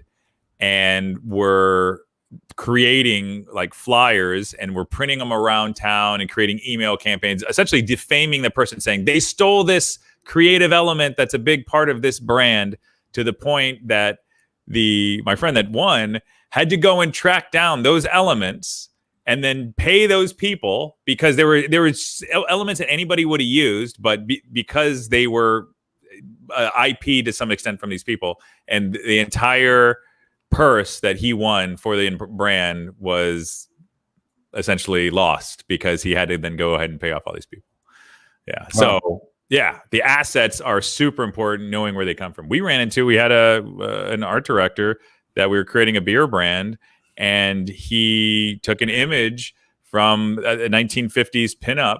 and were creating like flyers and were printing them around town and creating email campaigns, essentially defaming the person, saying they stole this creative element that's a big part of this brand, to the point that my friend that won had to go and track down those elements and then pay those people, because there were elements that anybody would have used, but because they were IP to some extent from these people, and the entire purse that he won for the brand was essentially lost because he had to then go ahead and pay off all these people. Yeah. Wow. So yeah, the assets are super important, knowing where they come from. We had an art director that we were creating a beer brand, and he took an image from a 1950s pinup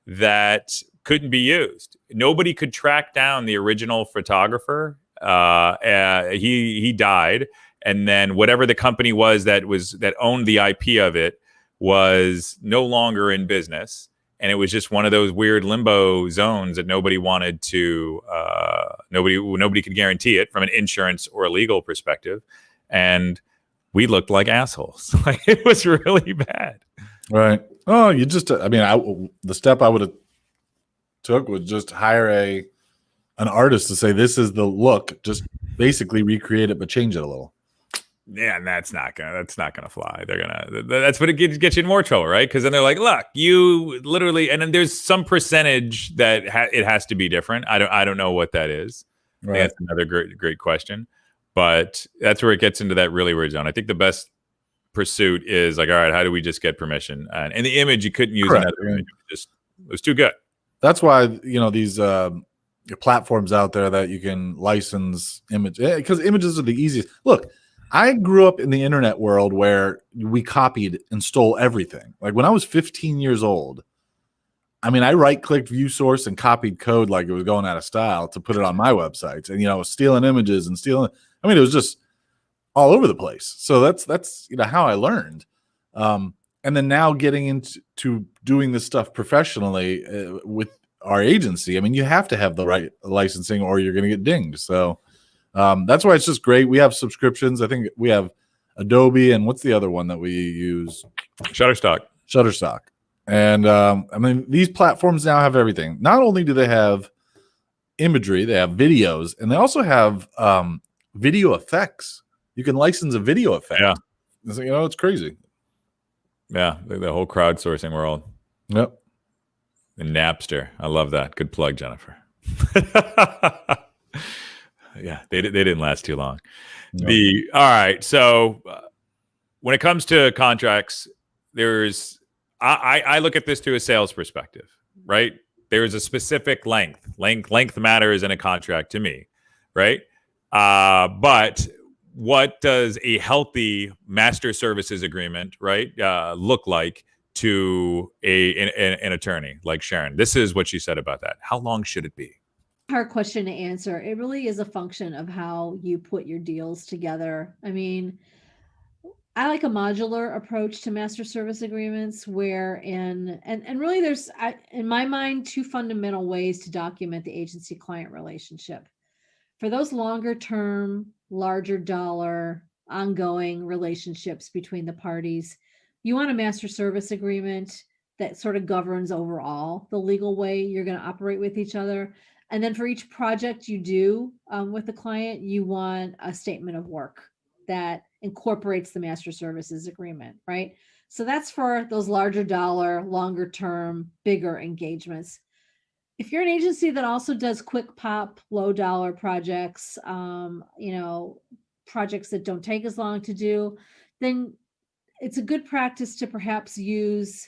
that couldn't be used. Nobody could track down the original photographer. He died. And then whatever the company was that owned the IP of it was no longer in business. and it was just one of those weird limbo zones that nobody wanted to. Nobody could guarantee it from an insurance or a legal perspective, and we looked like assholes. Like, it was really bad. Right. Oh, you just, I mean, the step I would have took was just hire an artist to say, this is the look, just basically recreate it, but change it a little. Yeah, and that's not gonna fly. That's what it gets you in more trouble, right? Because then they're like, look, you literally, and then there's some percentage that it has to be different. I don't know what that is. Right. That's another great question, but that's where it gets into that really weird zone. I think the best pursuit is like, all right, how do we just get permission? And the image, you couldn't use another image. It was too good. That's why, these platforms out there that you can license image, because images are the easiest. Look, I grew up in the internet world where we copied and stole everything. Like when I was 15 years old, I mean, I right-clicked view source and copied code like it was going out of style to put it on my websites, and stealing images and stealing. I mean, it was just all over the place. So that's how I learned. And then now getting into doing this stuff professionally with our agency, I mean, you have to have the right licensing or you're going to get dinged. So that's why it's just great. We have subscriptions. I think we have Adobe, and what's the other one that we use? Shutterstock. And I mean, these platforms now have everything. Not only do they have imagery, they have videos, and they also have video effects. You can license a video effect. Yeah. It's crazy. Yeah, the whole crowdsourcing world. Yep. And Napster. I love that. Good plug, Jennifer. Yeah, they didn't last too long. No. All right. So when it comes to contracts, I look at this through a sales perspective, right? There's a specific length. Length matters in a contract to me, right? But what does a healthy master services agreement, right, look like to an attorney like Sharon? This is what she said about that. How long should it be? Hard question to answer. It really is a function of how you put your deals together. I mean, I like a modular approach to master service agreements wherein, and really there's, in my mind, two fundamental ways to document the agency-client relationship. For those longer term, larger dollar, ongoing relationships between the parties, you want a master service agreement that sort of governs overall the legal way you're going to operate with each other. And then for each project you do with the client, you want a statement of work that incorporates the master services agreement, right? So that's for those larger dollar, longer term, bigger engagements. If you're an agency that also does quick pop, low dollar projects, projects that don't take as long to do, then it's a good practice to perhaps use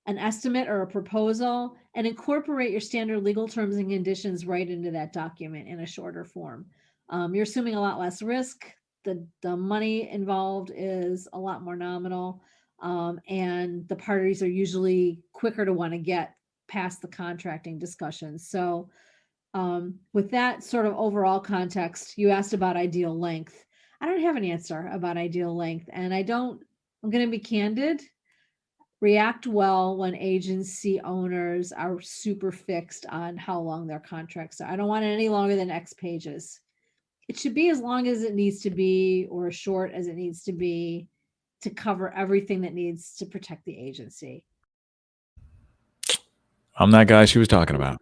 an estimate or a proposal and incorporate your standard legal terms and conditions right into that document in a shorter form. You're assuming a lot less risk. The money involved is a lot more nominal, and the parties are usually quicker to want to get past the contracting discussions. So with that sort of overall context, you asked about ideal length. I don't have an answer about ideal length, and I'm going to be candid. React well when agency owners are super fixed on how long their contracts are. I don't want it any longer than X pages. It should be as long as it needs to be or as short as it needs to be to cover everything that needs to protect the agency. I'm that guy she was talking about.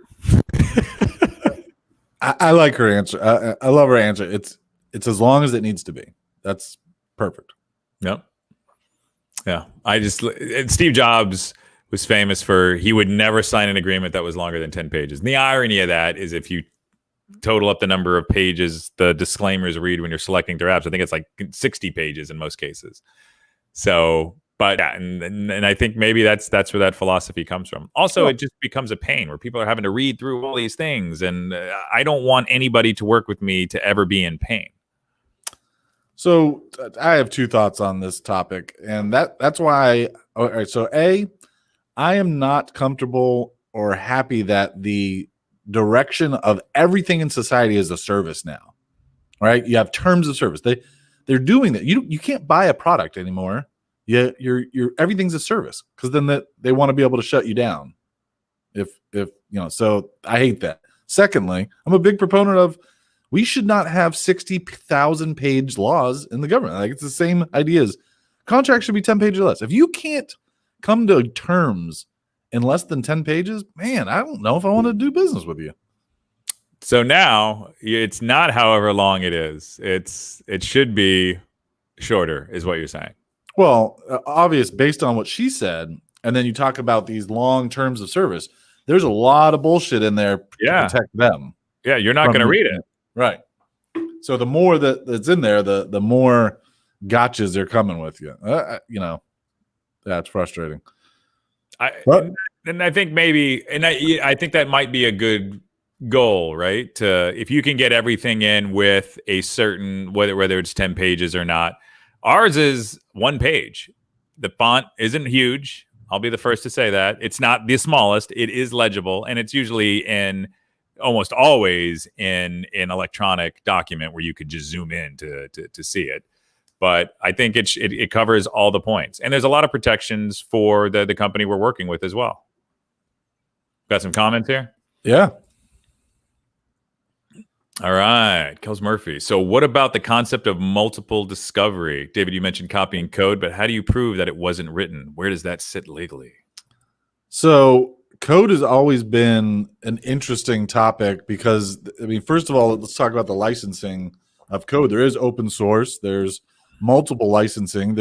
I like her answer. I love her answer. It's as long as it needs to be. That's perfect. Yep. Yeah. Steve Jobs was famous for, he would never sign an agreement that was longer than 10 pages. And the irony of that is if you total up the number of pages the disclaimers read when you're selecting their apps, I think it's like 60 pages in most cases. So, but yeah, and I think maybe that's where that philosophy comes from. Also, it just becomes a pain where people are having to read through all these things. And I don't want anybody to work with me to ever be in pain. So I have two thoughts on this topic, and that's why. All right, so I am not comfortable or happy that the direction of everything in society is a service now. Right? You have terms of service. They're doing that. You can't buy a product anymore. You're everything's a service because then they want to be able to shut you down. So I hate that. Secondly, I'm a big proponent of we should not have 60,000 page laws in the government. Like, it's the same idea as contracts should be 10 pages or less. If you can't come to terms in less than 10 pages, man, I don't know if I want to do business with you. So now it's not however long it is. It should be shorter, is what you're saying. Well, obvious based on what she said, and then you talk about these long terms of service. There's a lot of bullshit in there to protect them. Yeah, you're not going to read it. Right. So the more that's in there, the more gotchas they're coming with you. That's frustrating. And I think maybe, and I think that might be a good goal, right? If you can get everything in with a certain, whether it's 10 pages or not. Ours is 1 page. The font isn't huge. I'll be the first to say that. It's not the smallest. It is legible, and it's usually almost always in an electronic document where you could just zoom in to see it. But I think it covers all the points, and there's a lot of protections for the company we're working with as well. Got some comments here? Yeah. All right, Kels Murphy. So what about the concept of multiple discovery? David, you mentioned copying code, but how do you prove that it wasn't written? Where does that sit legally? So code has always been an interesting topic because, first of all, let's talk about the licensing of code. There is open source. There's multiple licensing.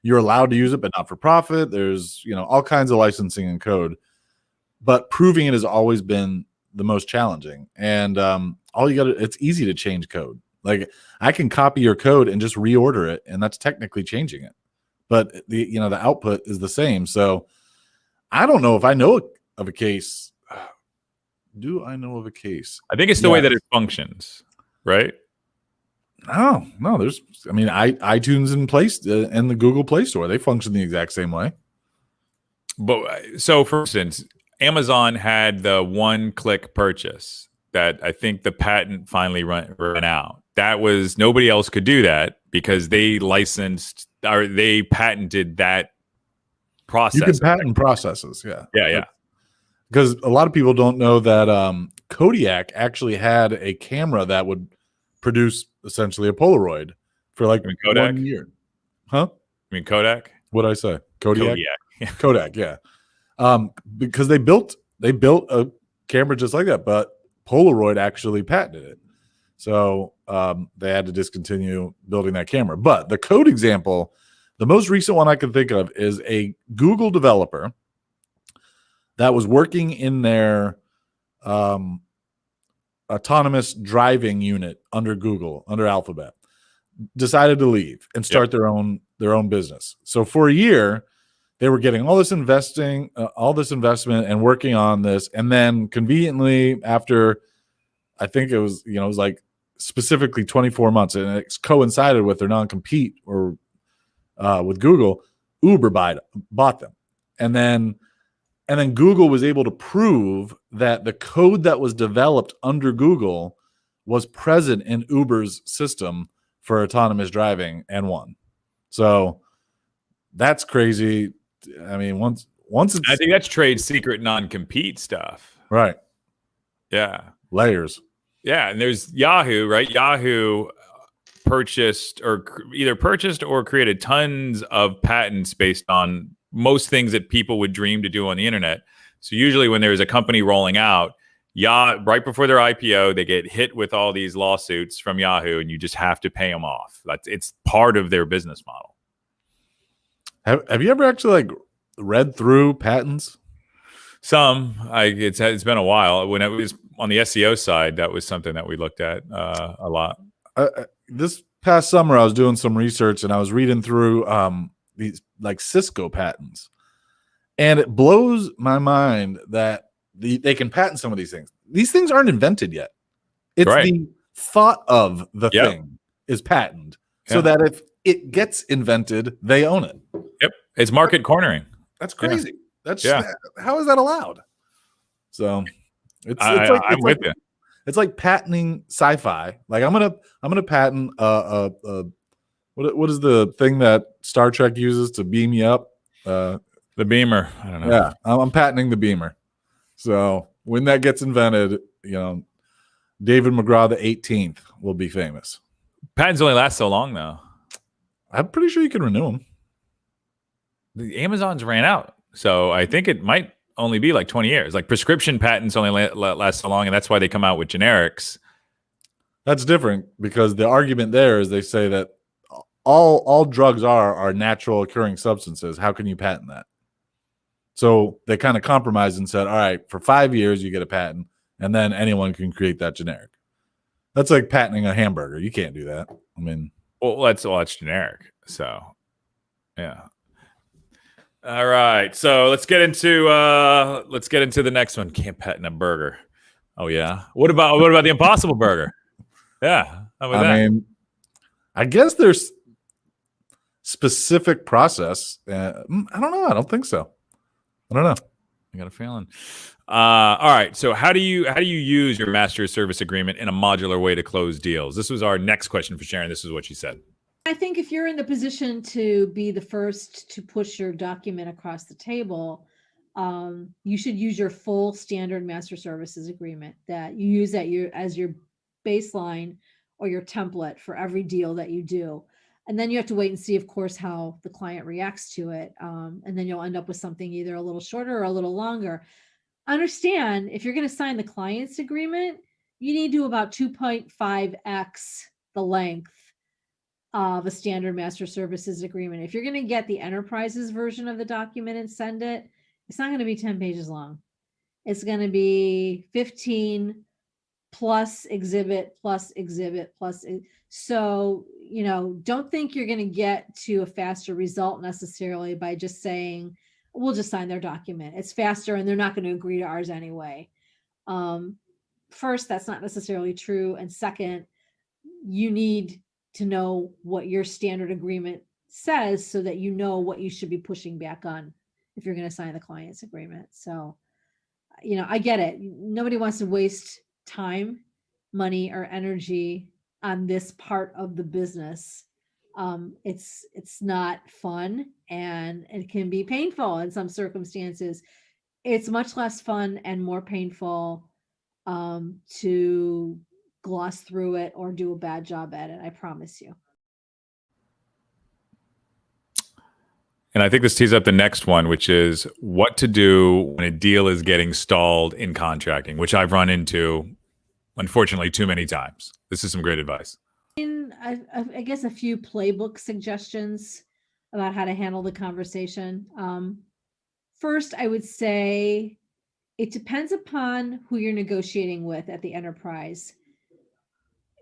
You're allowed to use it, but not for profit. There's, all kinds of licensing in code. But proving it has always been the most challenging. And it's easy to change code. Like, I can copy your code and just reorder it, and that's technically changing it. But the output is the same. So I don't know if I know of a case. Do I know of a case? I think it's the way that it functions, right? No. There's, iTunes and the Google Play Store, they function the exact same way. But so, for instance, Amazon had the one-click purchase that I think the patent finally ran out. That was, nobody else could do that because they licensed or they patented that process. You can patent processes, yeah. Yeah. Because a lot of people don't know that Kodiak actually had a camera that would produce essentially a Polaroid for like 1 year. Huh? You mean Kodak? What'd I say? Kodiak? Kodiak. Kodak, yeah. Because they built a camera just like that, but Polaroid actually patented it. So they had to discontinue building that camera. But the code example, the most recent one I can think of is a Google developer that was working in their autonomous driving unit under Google, under Alphabet, decided to leave and start their own business. So for a year, they were getting all this investment and working on this. And then conveniently after, I think it was like specifically 24 months, and it coincided with their non-compete or with Google, Uber bought them. And then Google was able to prove that the code that was developed under Google was present in Uber's system for autonomous driving and won. So that's crazy. Once it's, I think that's trade secret non-compete stuff. Right. Yeah. Layers. Yeah. And there's Yahoo, right? Yahoo purchased or created tons of patents based on most things that people would dream to do on the internet. So usually when there's a company rolling out, right before their IPO, they get hit with all these lawsuits from Yahoo, and you just have to pay them off. It's part of their business model. Have you ever actually read through patents? Some. It's been a while. When it was on the SEO side, that was something that we looked at a lot. This past summer, I was doing some research and I was reading through these Cisco patents, and it blows my mind that they can patent some of these things. These things aren't invented yet. It's the thought of the thing is patented, so that if it gets invented, they own it. Yep, it's market cornering. That's crazy. That's how is that allowed? So I'm with you. It's like patenting sci-fi. Like I'm gonna patent what is the thing that Star Trek uses to beam you up? The beamer. I don't know. Yeah, I'm patenting the beamer. So when that gets invented, David McGraw the 18th will be famous. Patents only last so long, though. I'm pretty sure you can renew them. The Amazon's ran out, so I think it might only be like 20 years. Like prescription patents only last so long, and that's why they come out with generics. That's different because the argument there is they say that all drugs are natural occurring substances. How can you patent that? So they kind of compromised and said, all right, for 5 years you get a patent, and then anyone can create that generic. That's like patenting a hamburger. You can't do that. I mean, well, that's generic. So, yeah. All right. So let's get into the next one. Can't patent a burger. Oh yeah. What about the Impossible Burger? Yeah. How about that? I mean, I guess there's specific process. I don't know. I don't think so. I don't know. I got a feeling. All right. So how do you use your master service agreement in a modular way to close deals? This was our next question for Sharon. This is what she said. I think if you're in the position to be the first to push your document across the table, you should use your full standard master services agreement that you use as your baseline or your template for every deal that you do. And then you have to wait and see, of course, how the client reacts to it. And then you'll end up with something either a little shorter or a little longer. Understand, if you're going to sign the client's agreement, you need to do about 2.5x the length of a standard master services agreement. If you're going to get the enterprises version of the document and send it, it's not going to be 10 pages long. It's going to be 15 plus exhibit plus exhibit plus. So, don't think you're going to get to a faster result necessarily by just saying, we'll just sign their document. It's faster and they're not going to agree to ours anyway. First, that's not necessarily true. And second, you need to know what your standard agreement says so that you know what you should be pushing back on if you're going to sign the client's agreement. So, I get it. Nobody wants to waste time, money, or energy on this part of the business. It's not fun and it can be painful in some circumstances. It's much less fun and more painful to gloss through it or do a bad job at it. I promise you. And I think this tees up the next one, which is what to do when a deal is getting stalled in contracting, which I've run into, unfortunately, too many times. This is some great advice. I guess a few playbook suggestions about how to handle the conversation. First, I would say it depends upon who you're negotiating with at the enterprise.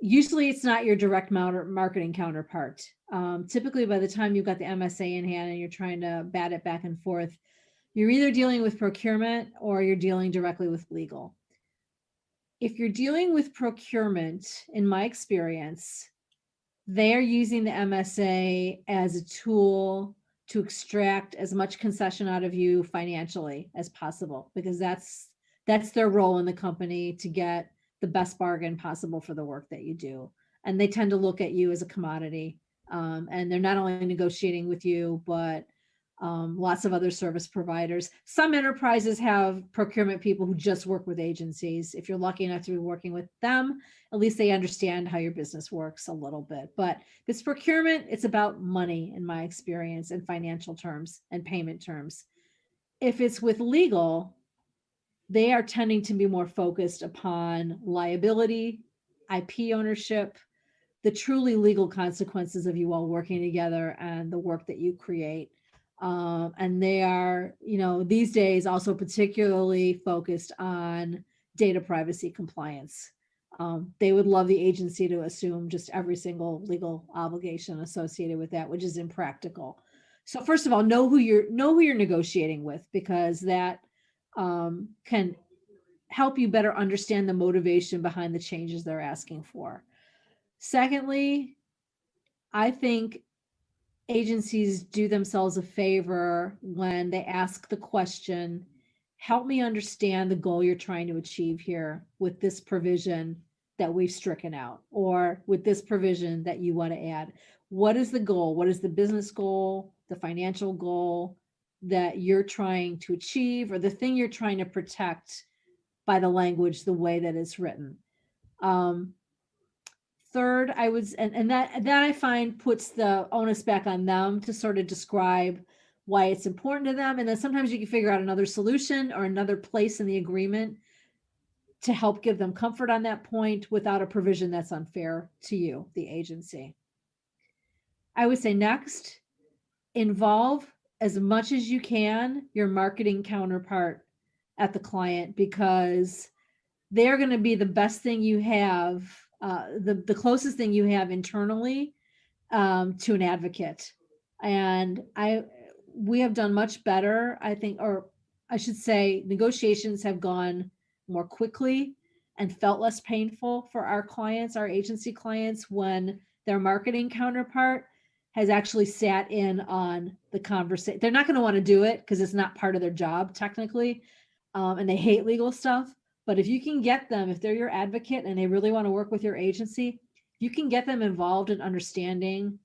Usually it's not your direct marketing counterpart. Typically, by the time you've got the MSA in hand and you're trying to bat it back and forth, you're either dealing with procurement or you're dealing directly with legal. If you're dealing with procurement, in my experience, they're using the MSA as a tool to extract as much concession out of you financially as possible, because that's their role in the company, to get the best bargain possible for the work that you do. And they tend to look at you as a commodity. And they're not only negotiating with you, but lots of other service providers. Some enterprises have procurement people who just work with agencies. If you're lucky enough to be working with them, at least they understand how your business works a little bit. But this procurement, it's about money in my experience, and financial terms and payment terms. If it's with legal, they are tending to be more focused upon liability, IP ownership, the truly legal consequences of you all working together and the work that you create. And they are, these days also particularly focused on data privacy compliance. They would love the agency to assume just every single legal obligation associated with that, which is impractical. So first of all, know who you're negotiating with, because that can help you better understand the motivation behind the changes they're asking for. Secondly, I think agencies do themselves a favor when they ask the question, help me understand the goal you're trying to achieve here with this provision that we've stricken out, or with this provision that you want to add. What is the goal? What is the business goal, the financial goal, that you're trying to achieve or the thing you're trying to protect by the language, the way that it's written. Third, and that I find puts the onus back on them to sort of describe why it's important to them. And then sometimes you can figure out another solution or another place in the agreement to help give them comfort on that point without a provision that's unfair to you, the agency. I would say next, involve as much as you can your marketing counterpart at the client, because they're going to be the best thing you have, the closest thing you have internally to an advocate. And we have done much better, I think, or I should say negotiations have gone more quickly and felt less painful for our clients, our agency clients, when their marketing counterpart has actually sat in on the conversation. They're not going to want to do it because it's not part of their job technically, and they hate legal stuff. But if you can get them, if they're your advocate and they really want to work with your agency, you can get them involved in understanding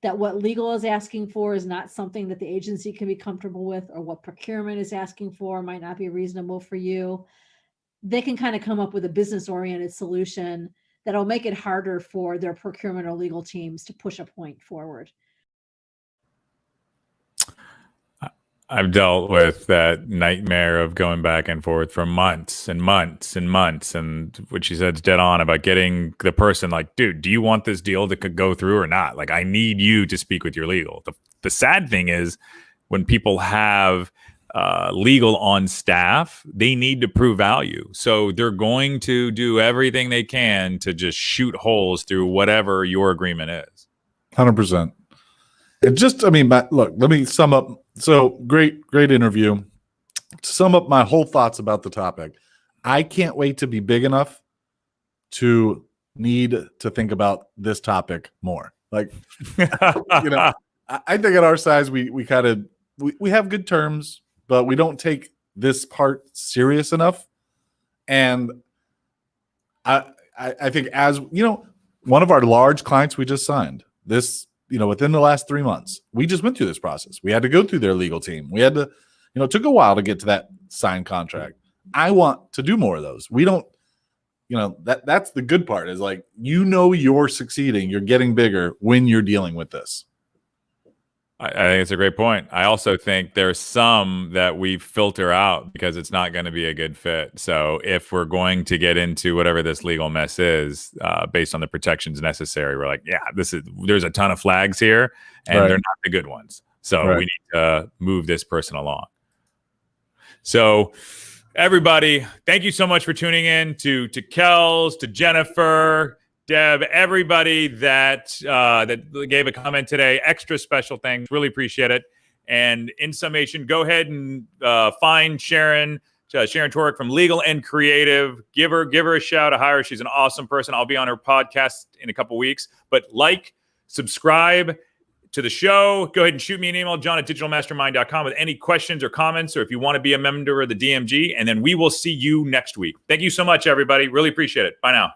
that what legal is asking for is not something that the agency can be comfortable with, or what procurement is asking for might not be reasonable for you. They can kind of come up with a business-oriented solution that'll make it harder for their procurement or legal teams to push a point forward. I've dealt with that nightmare of going back and forth for months and months and months. And what she said is dead on about getting the person like, dude, do you want this deal to go through or not? Like, I need you to speak with your legal. The sad thing is when people have legal on staff, they need to prove value. So they're going to do everything they can to just shoot holes through whatever your agreement is. 100%. It just, I mean, look, let me sum up. So great interview. To sum up my whole thoughts about the topic, I can't wait to be big enough to need to think about this topic more. Like, you know, I think at our size, we kind of, we have good terms, but we don't take this part serious enough. And I think, as you know, one of our large clients we just signed this, you know, within the last 3 months, we just went through this process. We had to go through their legal team. We had to, you know, it took a while to get to that signed contract. I want to do more of those. We don't, you know, that's the good part, is like, you know, you're succeeding, you're getting bigger when you're dealing with this. I think it's a great point. I also think there's some that we filter out because it's not going to be a good fit. So if we're going to get into whatever this legal mess is, based on the protections necessary, we're like, yeah, there's a ton of flags here, and they're not the good ones. So we need to move this person along. So everybody, thank you so much for tuning in to Kels, to Jennifer, Deb, everybody that gave a comment today. Extra special thanks. Really appreciate it. And in summation, go ahead and find Sharon Toerek from Legal and Creative. Give her a shout, a hire. She's an awesome person. I'll be on her podcast in a couple weeks. But subscribe to the show. Go ahead and shoot me an email, john@digitalmastermind.com, with any questions or comments, or if you want to be a member of the DMG. And then we will see you next week. Thank you so much, everybody. Really appreciate it. Bye now.